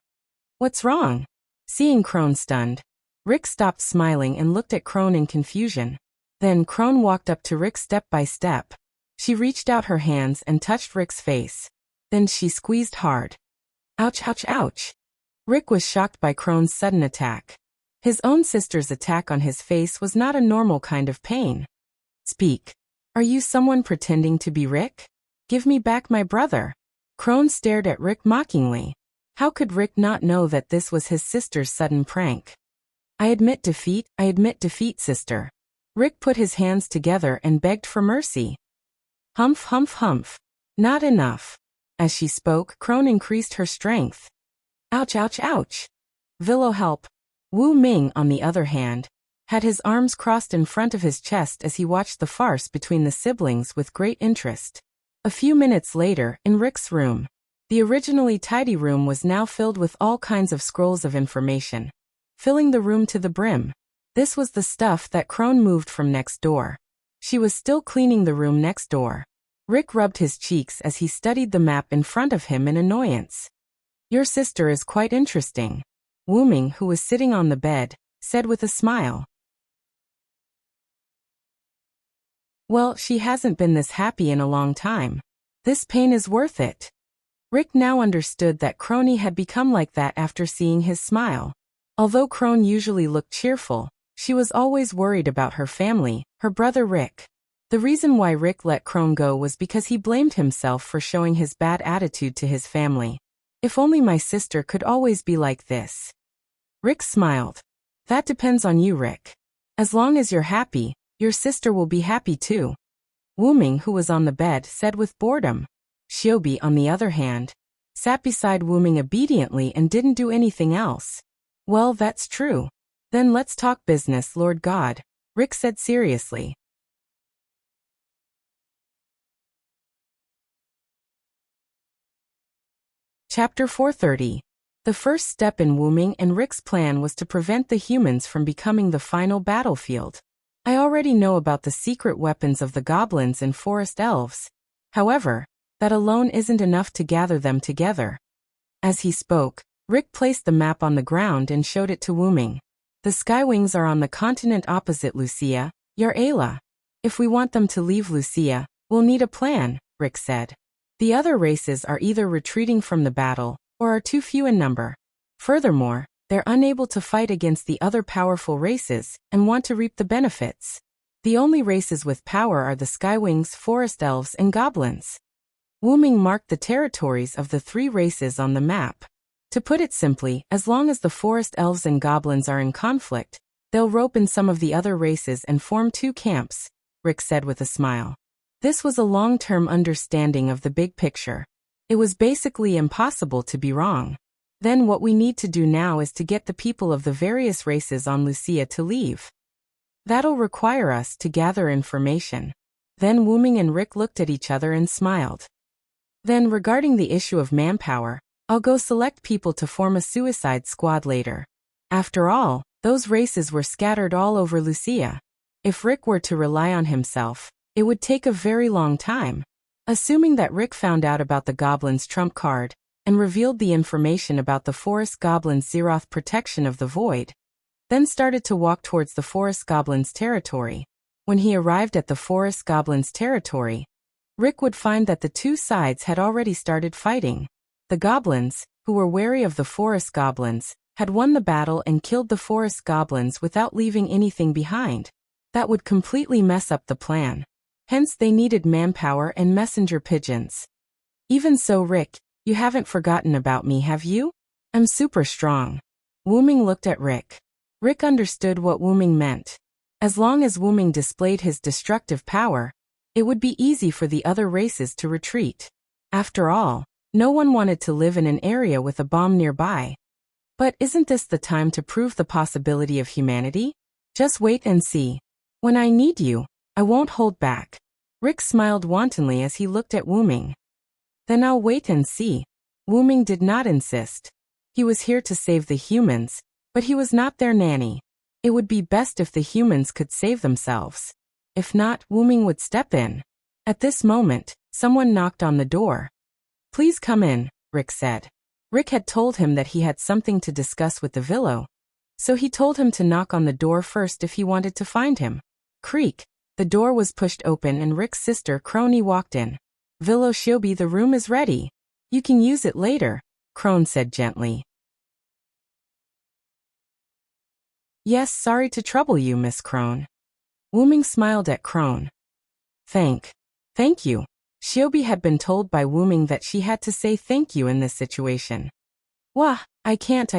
"What's wrong?" Seeing Crone stunned, Rick stopped smiling and looked at Crone in confusion. Then Crone walked up to Rick step by step. She reached out her hands and touched Rick's face. Then she squeezed hard. Ouch, ouch, ouch. Rick was shocked by Crone's sudden attack. His own sister's attack on his face was not a normal kind of pain. Speak. Are you someone pretending to be Rick? Give me back my brother. Crone stared at Rick mockingly. How could Rick not know that this was his sister's sudden prank? I admit defeat, sister. Rick put his hands together and begged for mercy. Humph, humph, humph. Not enough. As she spoke, Crone increased her strength. Ouch, ouch, ouch. Villo, help. Wu Ming, on the other hand, had his arms crossed in front of his chest as he watched the farce between the siblings with great interest. A few minutes later, in Rick's room, the originally tidy room was now filled with all kinds of scrolls of information, filling the room to the brim. This was the stuff that Crone moved from next door. She was still cleaning the room next door. Rick rubbed his cheeks as he studied the map in front of him in annoyance. Your sister is quite interesting, Wu Ming, who was sitting on the bed, said with a smile. Well, she hasn't been this happy in a long time. This pain is worth it. Rick now understood that Crone had become like that after seeing his smile. Although Crone usually looked cheerful, she was always worried about her family, her brother Rick. The reason why Rick let Crone go was because he blamed himself for showing his bad attitude to his family. If only my sister could always be like this. Rick smiled. That depends on you, Rick. As long as you're happy, your sister will be happy too. Wu Ming, who was on the bed, said with boredom. Xiaobi, on the other hand, sat beside Wu Ming obediently and didn't do anything else. Well, that's true. Then let's talk business, Lord God, Rick said seriously. Chapter 430. The first step in Wu Ming and Rick's plan was to prevent the humans from becoming the final battlefield. I already know about the secret weapons of the goblins and forest elves. However, that alone isn't enough to gather them together. As he spoke, Rick placed the map on the ground and showed it to Wu Ming. The Skywings are on the continent opposite Lucia, Yar'ela. If we want them to leave Lucia, we'll need a plan, Rick said. The other races are either retreating from the battle, or are too few in number. Furthermore, they're unable to fight against the other powerful races, and want to reap the benefits. The only races with power are the Skywings, forest elves, and goblins. Wu Ming marked the territories of the three races on the map. To put it simply, as long as the forest elves and goblins are in conflict, they'll rope in some of the other races and form two camps, Rick said with a smile. This was a long-term understanding of the big picture. It was basically impossible to be wrong. Then what we need to do now is to get the people of the various races on Lucia to leave. That'll require us to gather information. Then Wu Ming and Rick looked at each other and smiled. Then regarding the issue of manpower, I'll go select people to form a suicide squad later. After all, those races were scattered all over Lucia. If Rick were to rely on himself, it would take a very long time. Assuming that Rick found out about the goblin's trump card, and revealed the information about the forest goblin's Zeroth protection of the void, then started to walk towards the forest goblin's territory. When he arrived at the forest goblin's territory, Rick would find that the two sides had already started fighting. The goblins, who were wary of the forest goblins, had won the battle and killed the forest goblins without leaving anything behind. That would completely mess up the plan. Hence they needed manpower and messenger pigeons. Even so, Rick, you haven't forgotten about me, have you? I'm super strong. Wu Ming looked at Rick. Rick understood what Wu Ming meant. As long as Wu Ming displayed his destructive power, it would be easy for the other races to retreat. After all, no one wanted to live in an area with a bomb nearby. But isn't this the time to prove the possibility of humanity? Just wait and see. When I need you, I won't hold back. Rick smiled wantonly as he looked at Wu Ming. Then I'll wait and see. Wu Ming did not insist. He was here to save the humans, but he was not their nanny. It would be best if the humans could save themselves. If not, Wu Ming would step in. At this moment, someone knocked on the door. Please come in, Rick said. Rick had told him that he had something to discuss with the Villo, so he told him to knock on the door first if he wanted to find him. Creak. The door was pushed open and Rick's sister Crony walked in. "Villo Shiobi, the room is ready. You can use it later," Crone said gently. "Yes, sorry to trouble you, Miss Crone." Wuming smiled at Crone. Thank you." Shiobi had been told by Wuming that she had to say thank you in this situation. "Wah, I can't,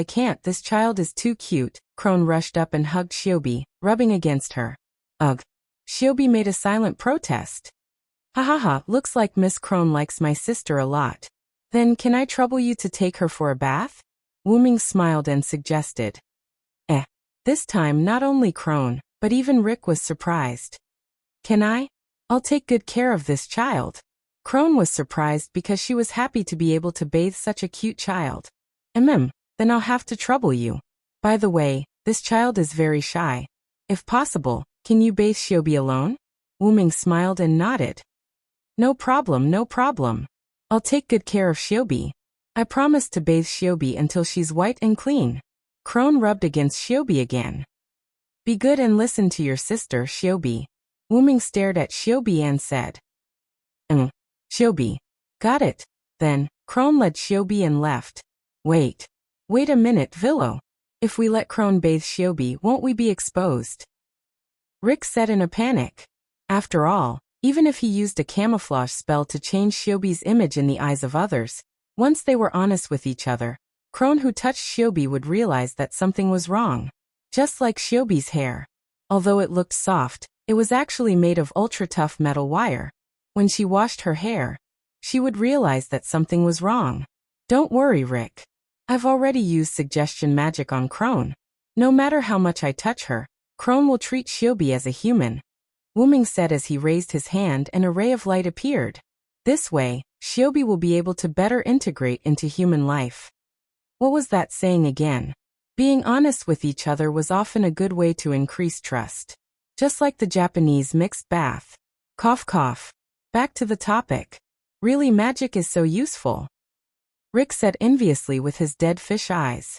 this child is too cute." Crone rushed up and hugged Shiobi, rubbing against her. "Ugh." Shiobi made a silent protest. "Ha ha ha, looks like Miss Crone likes my sister a lot. Then can I trouble you to take her for a bath?" Wuming smiled and suggested. This time not only Crone, but even Rick was surprised. "Can I? I'll take good care of this child." Crone was surprised because she was happy to be able to bathe such a cute child. Then I'll have to trouble you. By the way, this child is very shy. If possible, can you bathe Shiobi alone?" Wuming smiled and nodded. No problem. I'll take good care of Shiobi. I promise to bathe Shiobi until she's white and clean." Crone rubbed against Shiobi again. "Be good and listen to your sister, Shiobi." Wuming stared at Shiobi and said, Shiobi. Got it." Then, Crone led Shiobi and left. Wait a minute, Villo. If we let Crone bathe Shiobi, won't we be exposed?" Rick said in a panic. After all, even if he used a camouflage spell to change Shiobi's image in the eyes of others, once they were honest with each other, Crone who touched Shiobi would realize that something was wrong. Just like Shiobi's hair. Although it looked soft, it was actually made of ultra-tough metal wire. When she washed her hair, she would realize that something was wrong. "Don't worry, Rick. I've already used suggestion magic on Crone. No matter how much I touch her, Crone will treat Shiobi as a human," Wuming said as he raised his hand and a ray of light appeared. This way, Shiobi will be able to better integrate into human life. What was that saying again? Being honest with each other was often a good way to increase trust. Just like the Japanese mixed bath. Cough cough. Back to the topic. Really, magic is so useful. Rick said enviously with his dead fish eyes.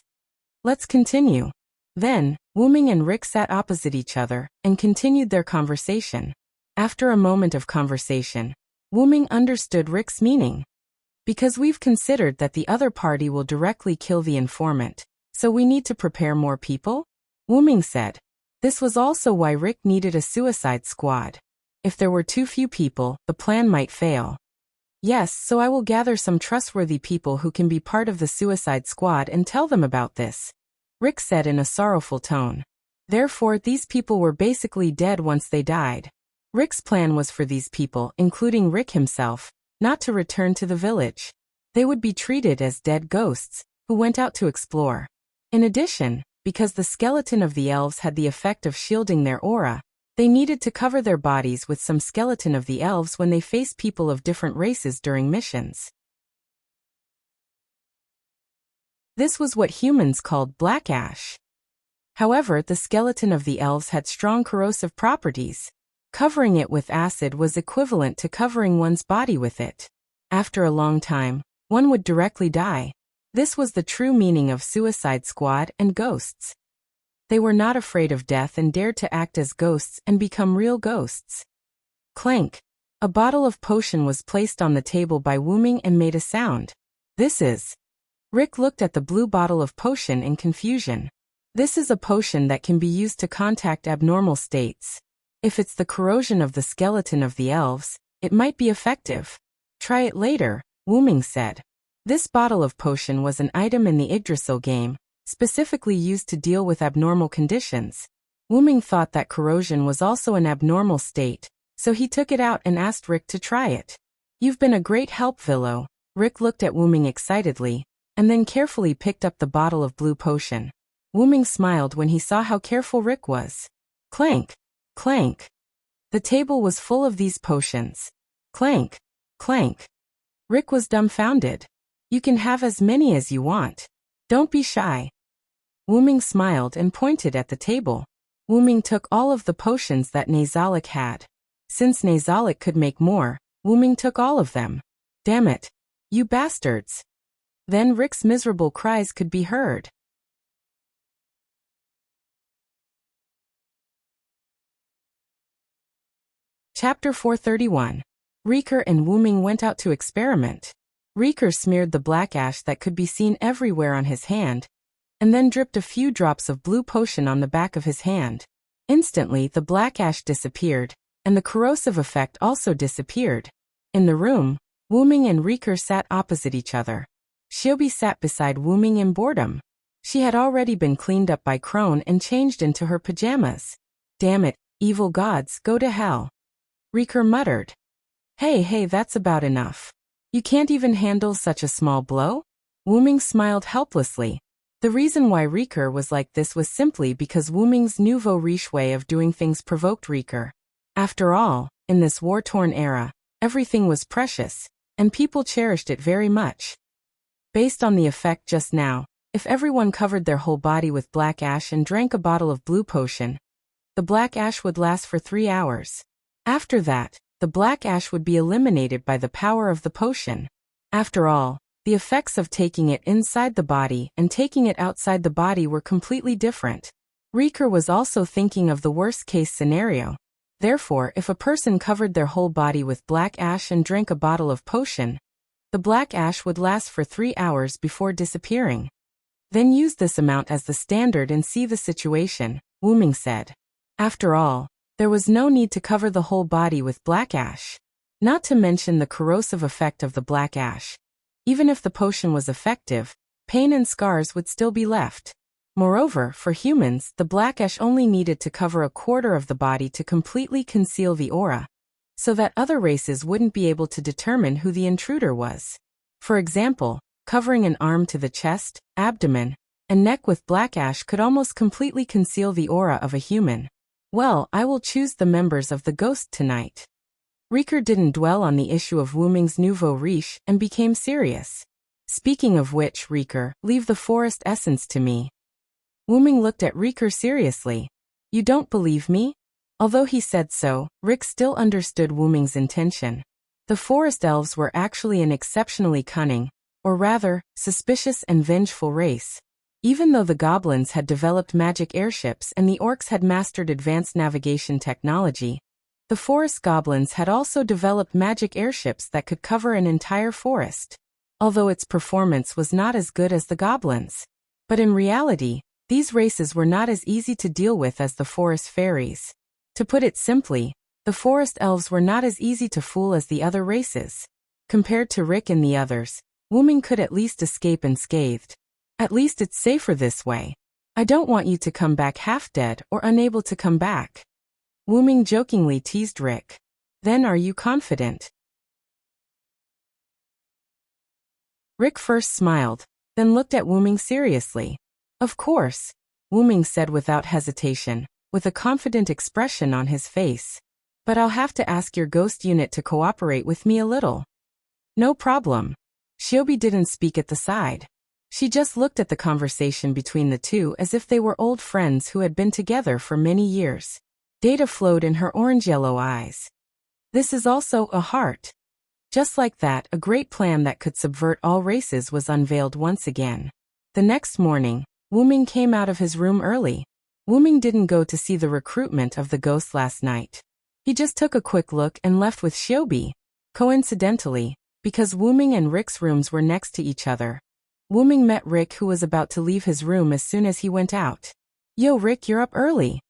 Let's continue. Then, Wuming and Rick sat opposite each other and continued their conversation. After a moment of conversation, Wuming understood Rick's meaning. "Because we've considered that the other party will directly kill the informant, so we need to prepare more people?" Wuming said. This was also why Rick needed a suicide squad. If there were too few people, the plan might fail. "Yes, so I will gather some trustworthy people who can be part of the suicide squad and tell them about this," Rick said in a sorrowful tone. Therefore, these people were basically dead once they died. Rick's plan was for these people, including Rick himself, not to return to the village. They would be treated as dead ghosts, who went out to explore. In addition, because the skeleton of the elves had the effect of shielding their aura, they needed to cover their bodies with some skeleton of the elves when they faced people of different races during missions. This was what humans called black ash. However, the skeleton of the elves had strong corrosive properties. Covering it with acid was equivalent to covering one's body with it. After a long time, one would directly die. This was the true meaning of Suicide Squad and ghosts. They were not afraid of death and dared to act as ghosts and become real ghosts. Clank. A bottle of potion was placed on the table by Wuming and made a sound. This is... Rick looked at the blue bottle of potion in confusion. This is a potion that can be used to contact abnormal states. If it's the corrosion of the skeleton of the elves, it might be effective. Try it later, Wuming said. This bottle of potion was an item in the Yggdrasil game, specifically used to deal with abnormal conditions. Wuming thought that corrosion was also an abnormal state, so he took it out and asked Rick to try it. "You've been a great help, Villo." Rick looked at Wuming excitedly, and then carefully picked up the bottle of blue potion. Wuming smiled when he saw how careful Rick was. Clank. Clank. The table was full of these potions. Clank. Clank. Rick was dumbfounded. "You can have as many as you want. Don't be shy." Wuming smiled and pointed at the table. Wuming took all of the potions that Nazalik had. Since Nazalik could make more, Wuming took all of them. "Damn it. You bastards." Then Rick's miserable cries could be heard. Chapter 431. Riker and Wuming went out to experiment. Riker smeared the black ash that could be seen everywhere on his hand, and then dripped a few drops of blue potion on the back of his hand. Instantly, the black ash disappeared, and the corrosive effect also disappeared. In the room, Wuming and Riker sat opposite each other. Shiobi sat beside Wuming in boredom. She had already been cleaned up by Crone and changed into her pajamas. Damn it, evil gods, go to hell. Riker muttered. Hey, that's about enough. You can't even handle such a small blow? Wuming smiled helplessly. The reason why Riker was like this was simply because Wuming's nouveau riche way of doing things provoked Riker. After all, in this war-torn era, everything was precious, and people cherished it very much. Based on the effect just now, if everyone covered their whole body with black ash and drank a bottle of blue potion, the black ash would last for 3 hours. After that, the black ash would be eliminated by the power of the potion. After all, the effects of taking it inside the body and taking it outside the body were completely different. Riker was also thinking of the worst-case scenario. Therefore, if a person covered their whole body with black ash and drank a bottle of potion, the black ash would last for 3 hours before disappearing. Then use this amount as the standard and see the situation, Wuming said. After all, there was no need to cover the whole body with black ash. Not to mention the corrosive effect of the black ash. Even if the potion was effective, pain and scars would still be left. Moreover, for humans, the black ash only needed to cover a quarter of the body to completely conceal the aura, so that other races wouldn't be able to determine who the intruder was. For example, covering an arm to the chest, abdomen, and neck with black ash could almost completely conceal the aura of a human. Well, I will choose the members of the ghost tonight. Riker didn't dwell on the issue of Wuming's nouveau riche and became serious. Speaking of which, Riker, leave the forest essence to me. Wuming looked at Riker seriously. You don't believe me? Although he said so, Rick still understood Wuming's intention. The forest elves were actually an exceptionally cunning, or rather, suspicious and vengeful race. Even though the goblins had developed magic airships and the orcs had mastered advanced navigation technology, the forest goblins had also developed magic airships that could cover an entire forest. Although its performance was not as good as the goblins. But in reality, these races were not as easy to deal with as the forest fairies. To put it simply, the forest elves were not as easy to fool as the other races. Compared to Rick and the others, Wuming could at least escape unscathed. At least it's safer this way. I don't want you to come back half-dead or unable to come back. Wuming jokingly teased Rick. Then are you confident? Rick first smiled, then looked at Wuming seriously. Of course, Wuming said without hesitation, with a confident expression on his face. But I'll have to ask your ghost unit to cooperate with me a little. No problem. Shiobi didn't speak at the side. She just looked at the conversation between the two as if they were old friends who had been together for many years. Data flowed in her orange-yellow eyes. This is also a heart. Just like that, a great plan that could subvert all races was unveiled once again. The next morning, Wuming came out of his room early. Wuming didn't go to see the recruitment of the ghost last night. He just took a quick look and left with Shiobi. Coincidentally, because Wuming and Rick's rooms were next to each other, Wuming met Rick, who was about to leave his room as soon as he went out. Yo Rick, you're up early.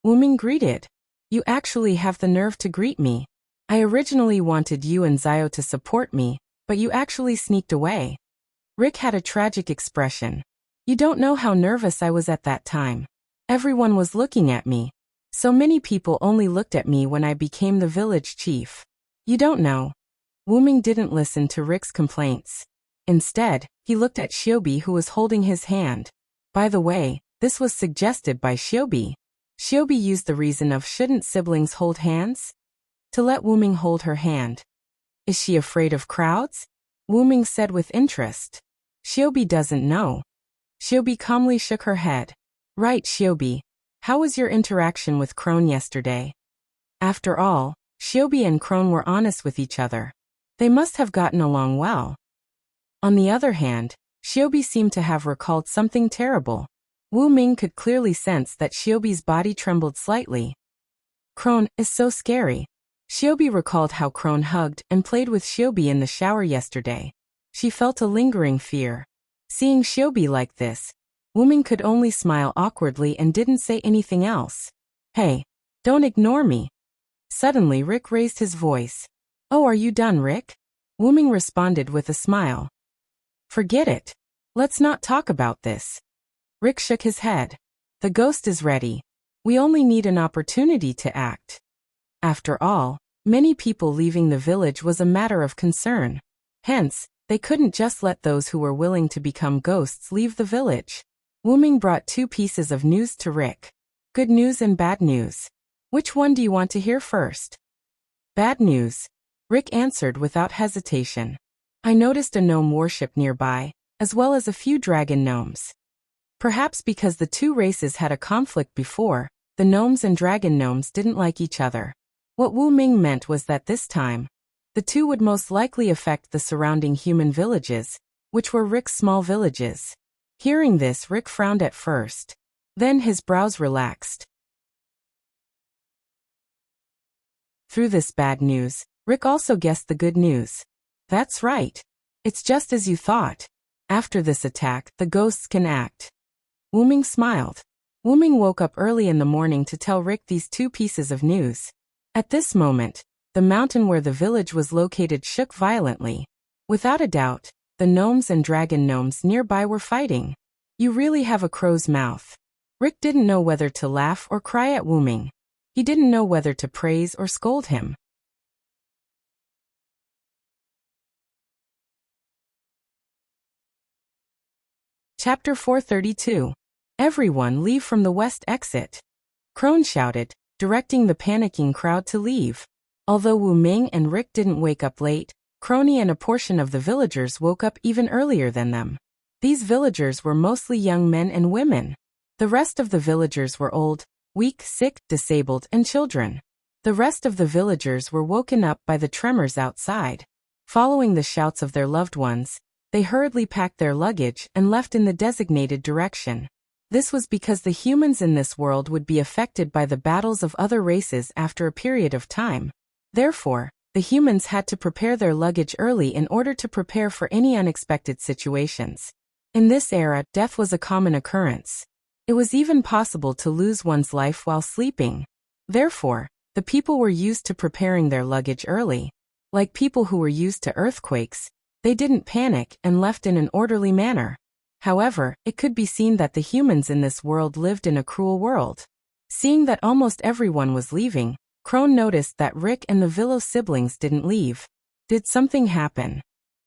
Wuming greeted. You actually have the nerve to greet me. I originally wanted you and Zio to support me, but you actually sneaked away. Rick had a tragic expression. You don't know how nervous I was at that time. Everyone was looking at me. So many people only looked at me when I became the village chief. You don't know. Wuming didn't listen to Rick's complaints. Instead, he looked at Shiobi, who was holding his hand. By the way, this was suggested by Shiobi. Shiobi used the reason of shouldn't siblings hold hands? To let Wuming hold her hand. Is she afraid of crowds? Wuming said with interest. Shiobi doesn't know. Shiobi calmly shook her head. Right, Shiobi. How was your interaction with Crone yesterday? After all, Shiobi and Crone were honest with each other. They must have gotten along well. On the other hand, Shiobi seemed to have recalled something terrible. Wuming could clearly sense that Shiobi's body trembled slightly. Crone is so scary. Shiobi recalled how Crone hugged and played with Shiobi in the shower yesterday. She felt a lingering fear. Seeing Shiobi like this, Wuming could only smile awkwardly and didn't say anything else. Hey, don't ignore me. Suddenly Rick raised his voice. Oh, are you done, Rick? Wuming responded with a smile. Forget it. Let's not talk about this. Rick shook his head. The ghost is ready. We only need an opportunity to act. After all, many people leaving the village was a matter of concern. Hence, they couldn't just let those who were willing to become ghosts leave the village. Wuming brought 2 pieces of news to Rick. Good news and bad news. Which one do you want to hear first? Bad news. Rick answered without hesitation. I noticed a gnome worship nearby, as well as a few dragon gnomes. Perhaps because the 2 races had a conflict before, the gnomes and dragon gnomes didn't like each other. What Wu Ming meant was that this time, the 2 would most likely affect the surrounding human villages, which were Rick's small villages. Hearing this, Rick frowned at first. Then his brows relaxed. Through this bad news, Rick also guessed the good news. That's right. It's just as you thought. After this attack, the ghosts can act. Wu Ming smiled. Wu Ming woke up early in the morning to tell Rick these 2 pieces of news. At this moment, the mountain where the village was located shook violently. Without a doubt, the gnomes and dragon gnomes nearby were fighting. You really have a crow's mouth. Rick didn't know whether to laugh or cry at Wu Ming. He didn't know whether to praise or scold him. Chapter 432. Everyone leave from the west exit. Crone shouted, directing the panicking crowd to leave. Although Wu Ming and Rick didn't wake up late, Crony and a portion of the villagers woke up even earlier than them. These villagers were mostly young men and women. The rest of the villagers were old, weak, sick, disabled, and children. The rest of the villagers were woken up by the tremors outside. Following the shouts of their loved ones, they hurriedly packed their luggage and left in the designated direction. This was because the humans in this world would be affected by the battles of other races after a period of time. Therefore, the humans had to prepare their luggage early in order to prepare for any unexpected situations. In this era, death was a common occurrence. It was even possible to lose one's life while sleeping. Therefore, the people were used to preparing their luggage early. Like people who were used to earthquakes, they didn't panic and left in an orderly manner. However, it could be seen that the humans in this world lived in a cruel world. Seeing that almost everyone was leaving, Crone noticed that Rick and the Villo siblings didn't leave. Did something happen?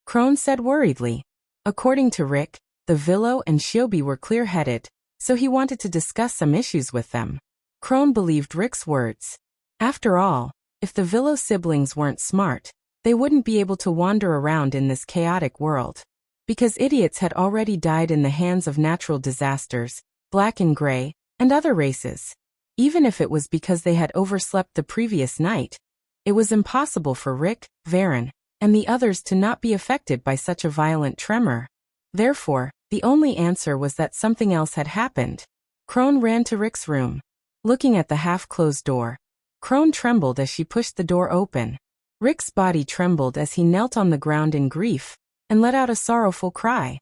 Crone said worriedly. According to Rick, the Villo and Shiobi were clear-headed, so he wanted to discuss some issues with them. Crone believed Rick's words. After all, if the Villo siblings weren't smart, they wouldn't be able to wander around in this chaotic world. Because idiots had already died in the hands of natural disasters, black and gray, and other races. Even if it was because they had overslept the previous night, it was impossible for Rick, Varen, and the others to not be affected by such a violent tremor. Therefore, the only answer was that something else had happened. Crone ran to Rick's room. Looking at the half-closed door, Crone trembled as she pushed the door open. Rick's body trembled as he knelt on the ground in grief, and let out a sorrowful cry.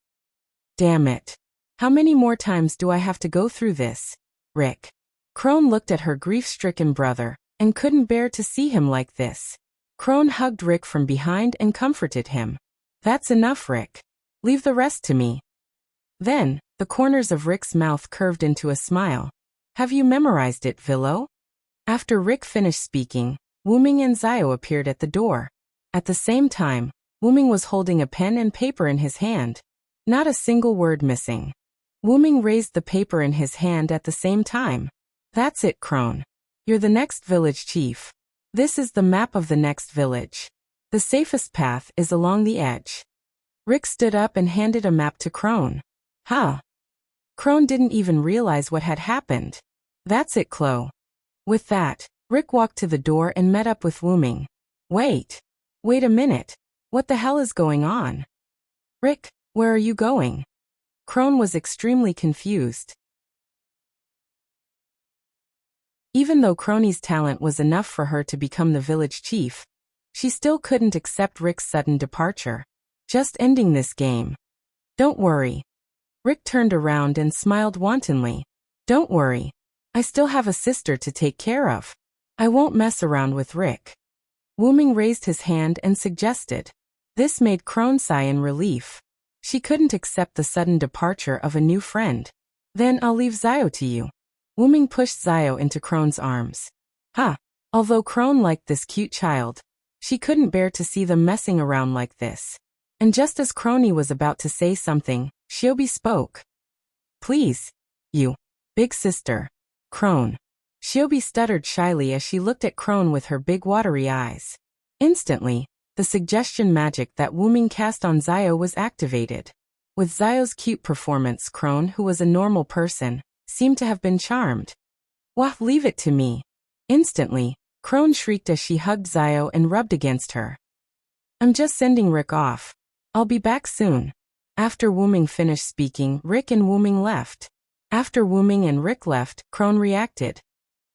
Damn it. How many more times do I have to go through this? Rick. Crone looked at her grief-stricken brother, and couldn't bear to see him like this. Crone hugged Rick from behind and comforted him. That's enough, Rick. Leave the rest to me. Then, the corners of Rick's mouth curved into a smile. Have you memorized it, Villo? After Rick finished speaking, Wu Ming and Zio appeared at the door. At the same time, Wu Ming was holding a pen and paper in his hand. Not a single word missing. Wu Ming raised the paper in his hand at the same time. That's it, Crone. You're the next village chief. This is the map of the next village. The safest path is along the edge. Rick stood up and handed a map to Crone. Huh. Crone didn't even realize what had happened. That's it, Chloe. With that, Rick walked to the door and met up with Wu Ming. Wait a minute. What the hell is going on? Rick, where are you going? Crone was extremely confused. Even though Crony's talent was enough for her to become the village chief, she still couldn't accept Rick's sudden departure. Just ending this game. Don't worry. Rick turned around and smiled wantonly. Don't worry. I still have a sister to take care of. I won't mess around with Rick. Wuming raised his hand and suggested. This made Crone sigh in relief. She couldn't accept the sudden departure of a new friend. Then I'll leave Zio to you. Wuming pushed Zio into Crone's arms. Although Crone liked this cute child, she couldn't bear to see them messing around like this. And just as Crony was about to say something, Shiobi spoke. Please. You. Big sister. Crone. Shiobi stuttered shyly as she looked at Crone with her big watery eyes. Instantly, the suggestion magic that Wuming cast on Zio was activated. With Zio's cute performance, Crone, who was a normal person, seemed to have been charmed. Wah, leave it to me. Instantly, Crone shrieked as she hugged Zio and rubbed against her. I'm just sending Rick off. I'll be back soon. After Wuming finished speaking, Rick and Wuming left. After Wuming and Rick left, Crone reacted.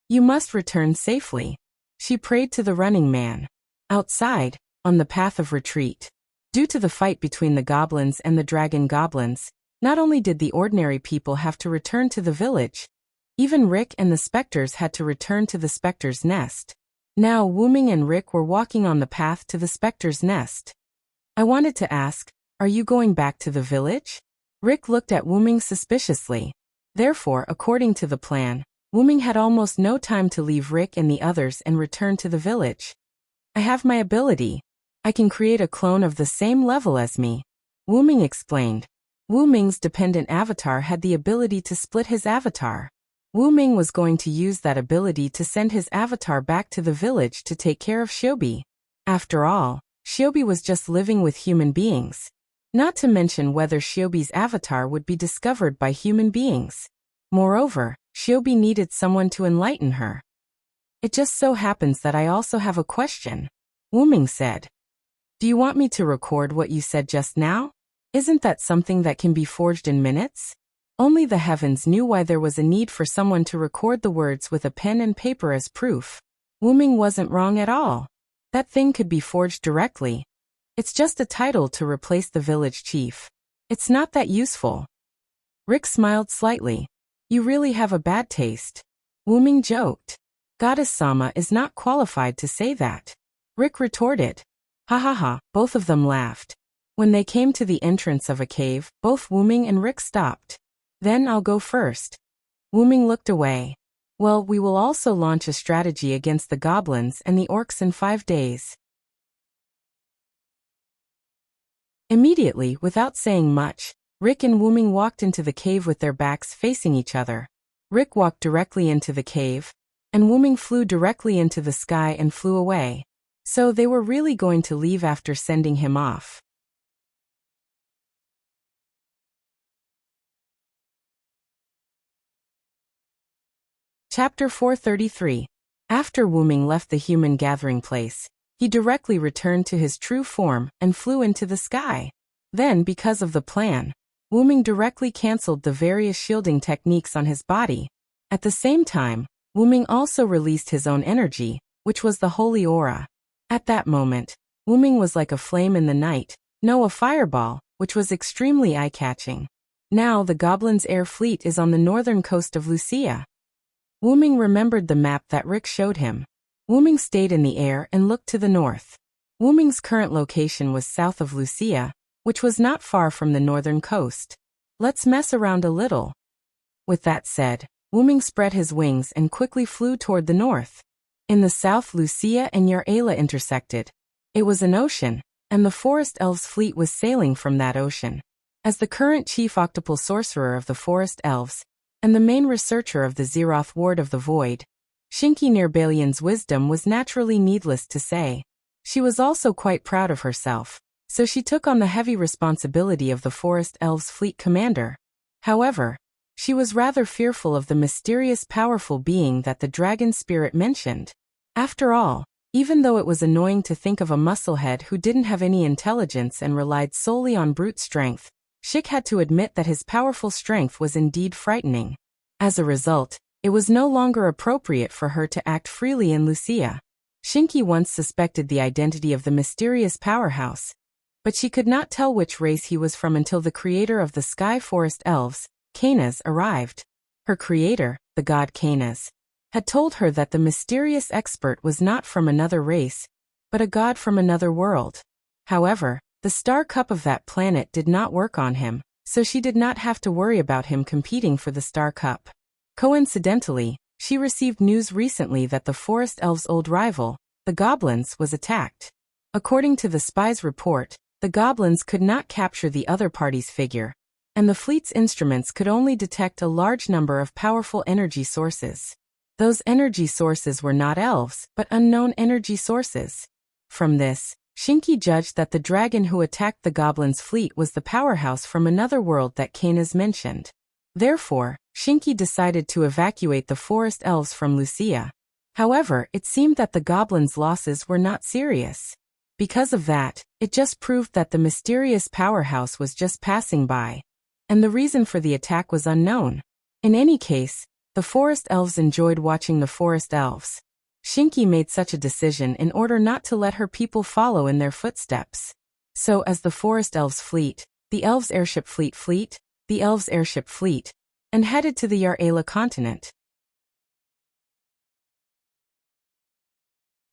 You must return safely. She prayed to the running man. Outside, on the path of retreat. Due to the fight between the goblins and the dragon goblins, not only did the ordinary people have to return to the village, even Rick and the specters had to return to the specter's nest. Now Wuming and Rick were walking on the path to the specter's nest. I wanted to ask, are you going back to the village? Rick looked at Wuming suspiciously. Therefore, according to the plan, Wuming had almost no time to leave Rick and the others and return to the village. I have my ability. I can create a clone of the same level as me. Wuming explained. Wuming's dependent avatar had the ability to split his avatar. Wuming was going to use that ability to send his avatar back to the village to take care of Shiobi. After all, Shiobi was just living with human beings. Not to mention whether Shiobi's avatar would be discovered by human beings. Moreover, Shiobi needed someone to enlighten her. It just so happens that I also have a question. Wuming said. Do you want me to record what you said just now? Isn't that something that can be forged in minutes? Only the heavens knew why there was a need for someone to record the words with a pen and paper as proof. Wuming wasn't wrong at all. That thing could be forged directly. It's just a title to replace the village chief. It's not that useful. Rick smiled slightly. You really have a bad taste. Wuming joked. Goddess Sama is not qualified to say that. Rick retorted. Ha ha ha, both of them laughed. When they came to the entrance of a cave, both Wuming and Rick stopped. Then I'll go first. Wuming looked away. Well, we will also launch a strategy against the goblins and the orcs in 5 days. Immediately, without saying much, Rick and Wuming walked into the cave with their backs facing each other. Rick walked directly into the cave, and Wuming flew directly into the sky and flew away. So they were really going to leave after sending him off. Chapter 433. After Wuming left the human gathering place, he directly returned to his true form and flew into the sky. Then, because of the plan, Wuming directly cancelled the various shielding techniques on his body. At the same time, Wuming also released his own energy, which was the holy aura. At that moment, Wuming was like a flame in the night, no, a fireball, which was extremely eye-catching. Now the goblins' air fleet is on the northern coast of Lucia. Wuming remembered the map that Rick showed him. Wuming stayed in the air and looked to the north. Wuming's current location was south of Lucia, which was not far from the northern coast. Let's mess around a little. With that said, Wuming spread his wings and quickly flew toward the north. In the south, Lucia and Yar'ela intersected. It was an ocean, and the Forest Elves' fleet was sailing from that ocean. As the current chief octopal sorcerer of the Forest Elves, and the main researcher of the Zeroth Ward of the Void, Shinki Nirbalian's wisdom was naturally needless to say. She was also quite proud of herself, so she took on the heavy responsibility of the Forest Elves' fleet commander. However, she was rather fearful of the mysterious powerful being that the dragon spirit mentioned. After all, even though it was annoying to think of a musclehead who didn't have any intelligence and relied solely on brute strength, Shik had to admit that his powerful strength was indeed frightening. As a result, It was no longer appropriate for her to act freely in Lucia. Shinki once suspected the identity of the mysterious powerhouse, but she could not tell which race he was from until the creator of the Sky Forest Elves, Canas, arrived. Her creator, the god Canas, had told her that the mysterious expert was not from another race, but a god from another world. However, the star cup of that planet did not work on him, so she did not have to worry about him competing for the star cup. Coincidentally, she received news recently that the Forest Elves' old rival, the Goblins, was attacked. According to the spy's report, the Goblins could not capture the other party's figure, and the fleet's instruments could only detect a large number of powerful energy sources. Those energy sources were not elves, but unknown energy sources. From this, Shinki judged that the dragon who attacked the Goblins' fleet was the powerhouse from another world that Canas mentioned. Therefore, Shinki decided to evacuate the Forest Elves from Lucia. However, it seemed that the Goblins' losses were not serious. Because of that, it just proved that the mysterious powerhouse was just passing by, and the reason for the attack was unknown. In any case, the Forest Elves enjoyed watching the Forest Elves. Shinki made such a decision in order not to let her people follow in their footsteps. So as the Forest Elves fleet, the Elves' airship fleet, the Elves' airship fleet, and headed to the Yar'ela continent.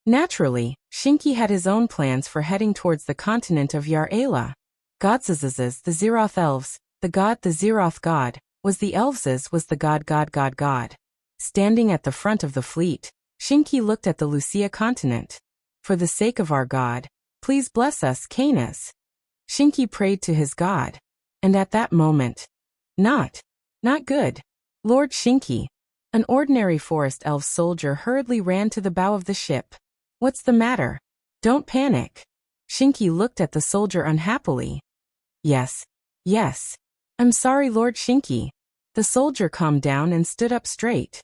Naturally, Shinki had his own plans for heading towards the continent of Yar'ela. Godzazaz's, the Zeroth Elves, the Zeroth god, was the Elves's was the god. Standing at the front of the fleet, Shinki looked at the Lucia continent. For the sake of our god, please bless us, Canas. Shinki prayed to his god. And at that moment, not good. Lord Shinki, an ordinary forest elf soldier hurriedly ran to the bow of the ship. What's the matter? Don't panic. Shinki looked at the soldier unhappily. Yes. I'm sorry, Lord Shinki. The soldier calmed down and stood up straight.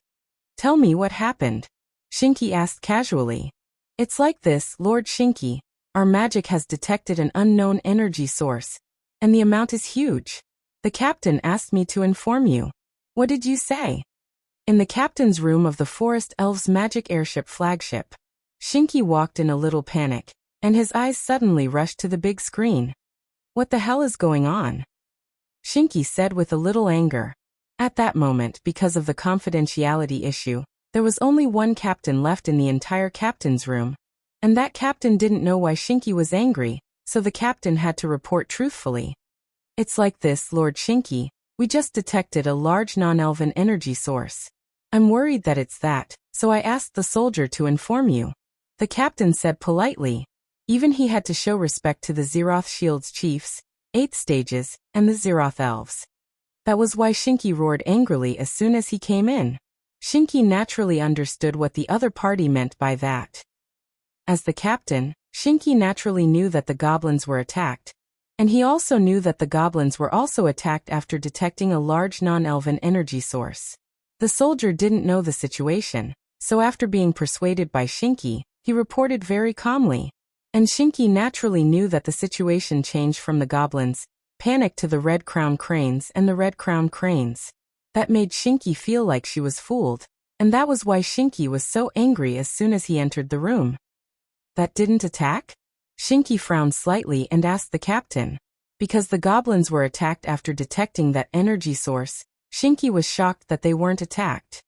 Tell me what happened. Shinki asked casually. It's like this, Lord Shinki. Our magic has detected an unknown energy source, and the amount is huge. The captain asked me to inform you. What did you say? In the captain's room of the Forest Elves' magic airship flagship, Shinki walked in a little panic, and his eyes suddenly rushed to the big screen. What the hell is going on? Shinki said with a little anger. At that moment, because of the confidentiality issue, there was only one captain left in the entire captain's room, and that captain didn't know why Shinki was angry, so the captain had to report truthfully. It's like this, Lord Shinki, we just detected a large non-elven energy source. I'm worried that it's that, so I asked the soldier to inform you. The captain said politely. Even he had to show respect to the Zeroth Shield's chiefs, 8th stages, and the Zeroth Elves. That was why Shinki roared angrily as soon as he came in. Shinki naturally understood what the other party meant by that. As the captain, Shinki naturally knew that the goblins were attacked, and he also knew that the goblins were also attacked after detecting a large non-elven energy source. The soldier didn't know the situation, so after being persuaded by Shinki, he reported very calmly. And Shinki naturally knew that the situation changed from the goblins' panic to the Red Crown Cranes and the Red Crown Cranes. That made Shinki feel like she was fooled, and that was why Shinki was so angry as soon as he entered the room. That didn't attack? Shinki frowned slightly and asked the captain. Because the goblins were attacked after detecting that energy source, Shinki was shocked that they weren't attacked.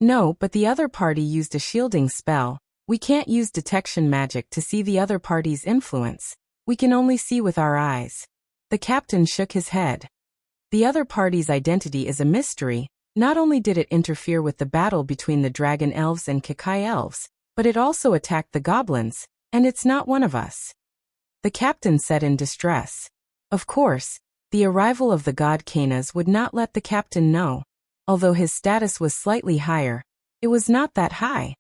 No, but the other party used a shielding spell. We can't use detection magic to see the other party's influence. We can only see with our eyes. The captain shook his head. The other party's identity is a mystery. Not only did it interfere with the battle between the Dragon Elves and Kakai Elves, but it also attacked the goblins, and it's not one of us. The captain said in distress. Of course, the arrival of the god Canas would not let the captain know. Although his status was slightly higher, it was not that high.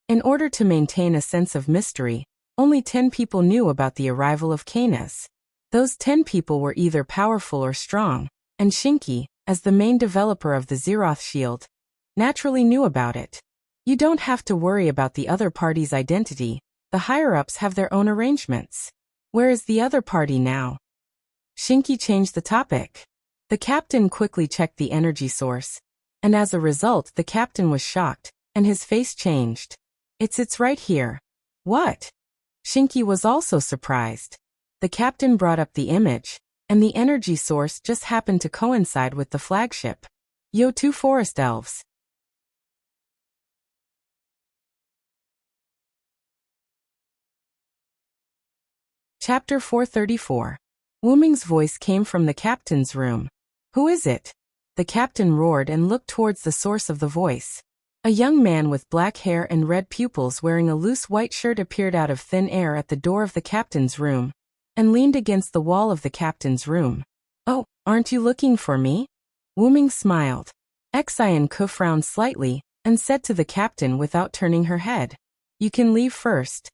In order to maintain a sense of mystery, only 10 people knew about the arrival of Canas. Those 10 people were either powerful or strong, and Shinki, as the main developer of the Zeroth Shield, naturally knew about it. You don't have to worry about the other party's identity. The higher-ups have their own arrangements. Where is the other party now? Shinki changed the topic. The captain quickly checked the energy source, and as a result the captain was shocked, and his face changed. It's right here. What? Shinki was also surprised. The captain brought up the image, and the energy source just happened to coincide with the flagship. Yo, 2 forest elves. Chapter 434. Wuming's voice came from the captain's room. Who is it? The captain roared and looked towards the source of the voice. A young man with black hair and red pupils wearing a loose white shirt appeared out of thin air at the door of the captain's room, and leaned against the wall of the captain's room. Oh, aren't you looking for me? Wuming smiled. Xian-ku frowned slightly, and said to the captain without turning her head. You can leave first.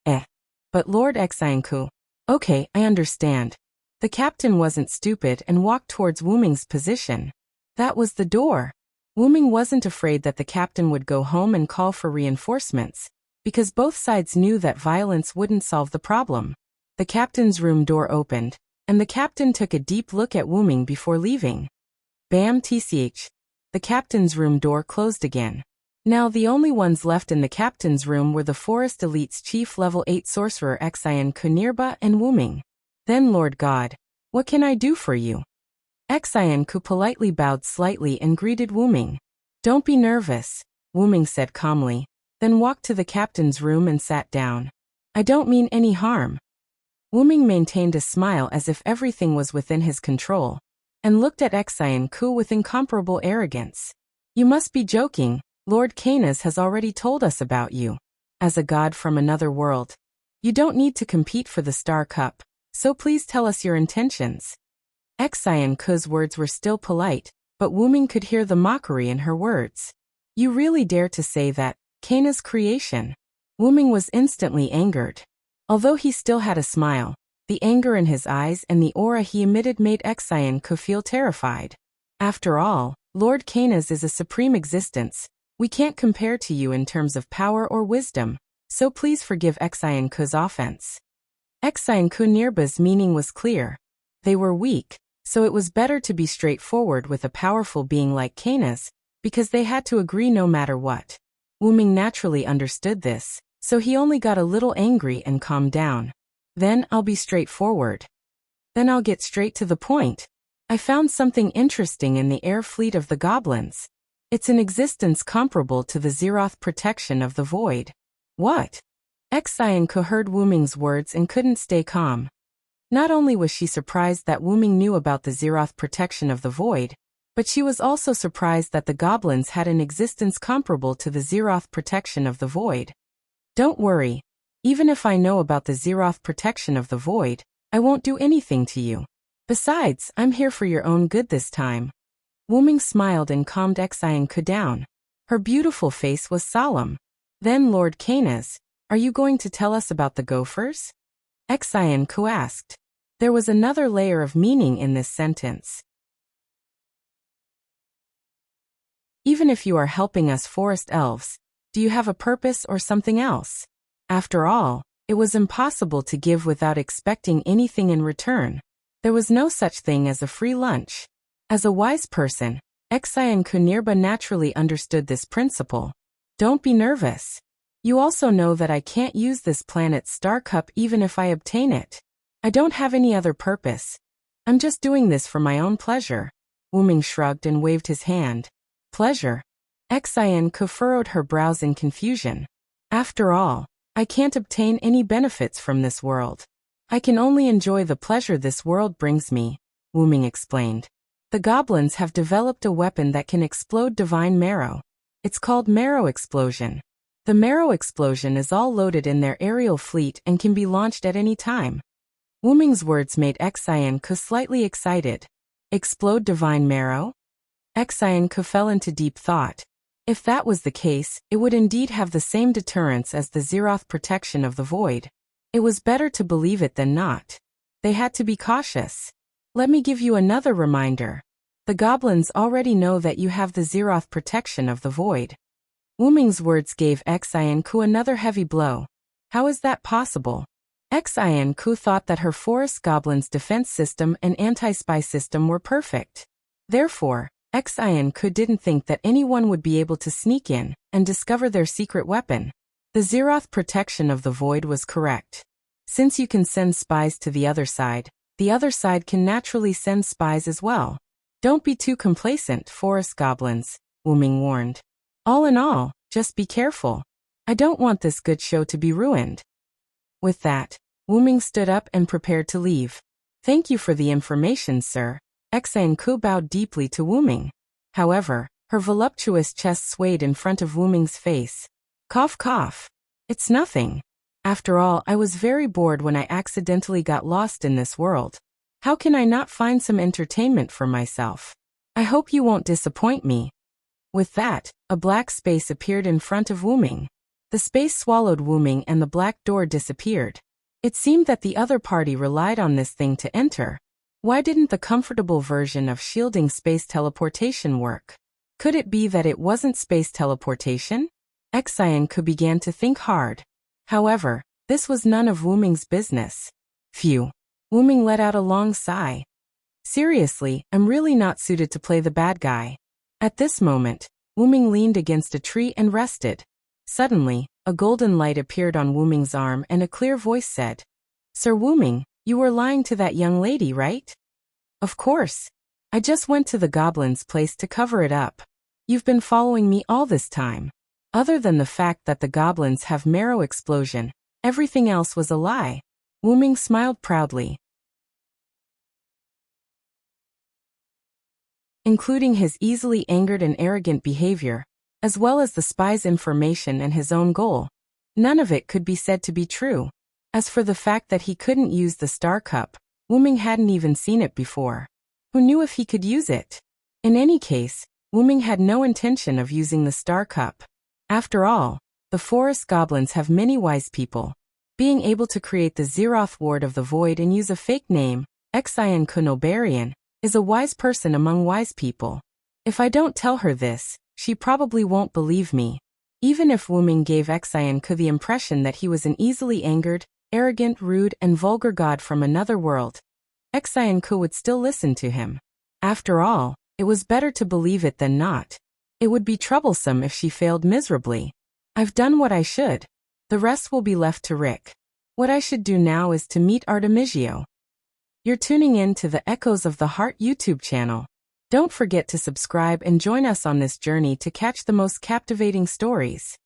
But Lord Xian-ku. Okay, I understand. The captain wasn't stupid and walked towards Wuming's position. That was the door. Wuming wasn't afraid that the captain would go home and call for reinforcements, because both sides knew that violence wouldn't solve the problem. The captain's room door opened, and the captain took a deep look at Wuming before leaving. Bam tch. The captain's room door closed again. Now the only ones left in the captain's room were the Forest Elite's chief level 8 sorcerer Xian-ku nearby and Wuming. Then Lord God, what can I do for you? Xian-ku politely bowed slightly and greeted Wuming. Don't be nervous, Wuming said calmly, then walked to the captain's room and sat down. I don't mean any harm. Wuming maintained a smile as if everything was within his control, and looked at Xian-ku with incomparable arrogance. You must be joking. Lord Canis has already told us about you. As a god from another world, you don't need to compete for the Star Cup, so please tell us your intentions. Xian-ku's words were still polite, but Wuming could hear the mockery in her words. You really dare to say that, Canis' creation? Wuming was instantly angered. Although he still had a smile, the anger in his eyes and the aura he emitted made Xian-ku feel terrified. After all, Lord Canis is a supreme existence. We can't compare to you in terms of power or wisdom, so please forgive Xian-ku's offense. Xian-ku nearby's meaning was clear. They were weak, so it was better to be straightforward with a powerful being like Canis, because they had to agree no matter what. Wuming naturally understood this, so he only got a little angry and calmed down. Then I'll be straightforward. Then I'll get straight to the point. I found something interesting in the air fleet of the goblins. It's an existence comparable to the Zeroth protection of the void. What? Xian-ku heard Wuming's words and couldn't stay calm. Not only was she surprised that Wuming knew about the Zeroth protection of the void, but she was also surprised that the goblins had an existence comparable to the Zeroth protection of the void. Don't worry. Even if I know about the Zeroth protection of the void, I won't do anything to you. Besides, I'm here for your own good this time. Wuming smiled and calmed Xian-ku down. Her beautiful face was solemn. Then Lord Canis, are you going to tell us about the gophers? Xian-ku asked. There was another layer of meaning in this sentence. Even if you are helping us forest elves, do you have a purpose or something else? After all, it was impossible to give without expecting anything in return. There was no such thing as a free lunch. As a wise person, Xian-ku nearby naturally understood this principle. Don't be nervous. You also know that I can't use this planet's star cup even if I obtain it. I don't have any other purpose. I'm just doing this for my own pleasure. Wuming shrugged and waved his hand. Pleasure? Xian-ku furrowed her brows in confusion. After all, I can't obtain any benefits from this world. I can only enjoy the pleasure this world brings me, Wuming explained. The goblins have developed a weapon that can explode divine marrow. It's called marrow explosion. The marrow explosion is all loaded in their aerial fleet and can be launched at any time. Wuming's words made Xian-ku slightly excited. Explode divine marrow? Xian-ku fell into deep thought. If that was the case, it would indeed have the same deterrence as the Zeroth protection of the void. It was better to believe it than not. They had to be cautious. Let me give you another reminder. The goblins already know that you have the Zeroth protection of the void. Wuming's words gave Xian-ku another heavy blow. How is that possible? Xin thought that her forest goblin's defense system and anti-spy system were perfect. Therefore, Xin didn't think that anyone would be able to sneak in and discover their secret weapon. The Zeroth protection of the void was correct. Since you can send spies to the other side can naturally send spies as well. Don't be too complacent, forest goblins, Wu Ming warned. All in all, just be careful. I don't want this good show to be ruined. With that, Wu Ming stood up and prepared to leave. Thank you for the information, sir. Xin bowed deeply to Wu Ming. However, her voluptuous chest swayed in front of Wu Ming's face. Cough cough. It's nothing. After all, I was very bored when I accidentally got lost in this world. How can I not find some entertainment for myself? I hope you won't disappoint me. With that, a black space appeared in front of Wu Ming. The space swallowed Wu Ming and the black door disappeared. It seemed that the other party relied on this thing to enter. Why didn't the comfortable version of shielding space teleportation work? Could it be that it wasn't space teleportation? Xin began to think hard. However, this was none of Wu Ming's business. Phew. Wu Ming let out a long sigh. Seriously, I'm really not suited to play the bad guy. At this moment, Wu Ming leaned against a tree and rested. Suddenly, a golden light appeared on Wu Ming's arm and a clear voice said, Sir Wu Ming, you were lying to that young lady, right? Of course. I just went to the goblin's place to cover it up. You've been following me all this time. Other than the fact that the goblins have marrow explosion, everything else was a lie. Wu Ming smiled proudly. Including his easily angered and arrogant behavior, as well as the spy's information and his own goal. None of it could be said to be true. As for the fact that he couldn't use the Star Cup, Wu Ming hadn't even seen it before. Who knew if he could use it? In any case, Wu Ming had no intention of using the Star Cup. After all, the forest goblins have many wise people. Being able to create the Zeroth Ward of the Void and use a fake name, Xin Kunobarian, is a wise person among wise people. If I don't tell her this, she probably won't believe me. Even if Wu Ming gave Xin the impression that he was an easily angered, arrogant, rude, and vulgar god from another world, Xin would still listen to him. After all, it was better to believe it than not. It would be troublesome if she failed miserably. I've done what I should. The rest will be left to Rick. What I should do now is to meet Artemisia. You're tuning in to the Echoes of the Heart YouTube channel. Don't forget to subscribe and join us on this journey to catch the most captivating stories.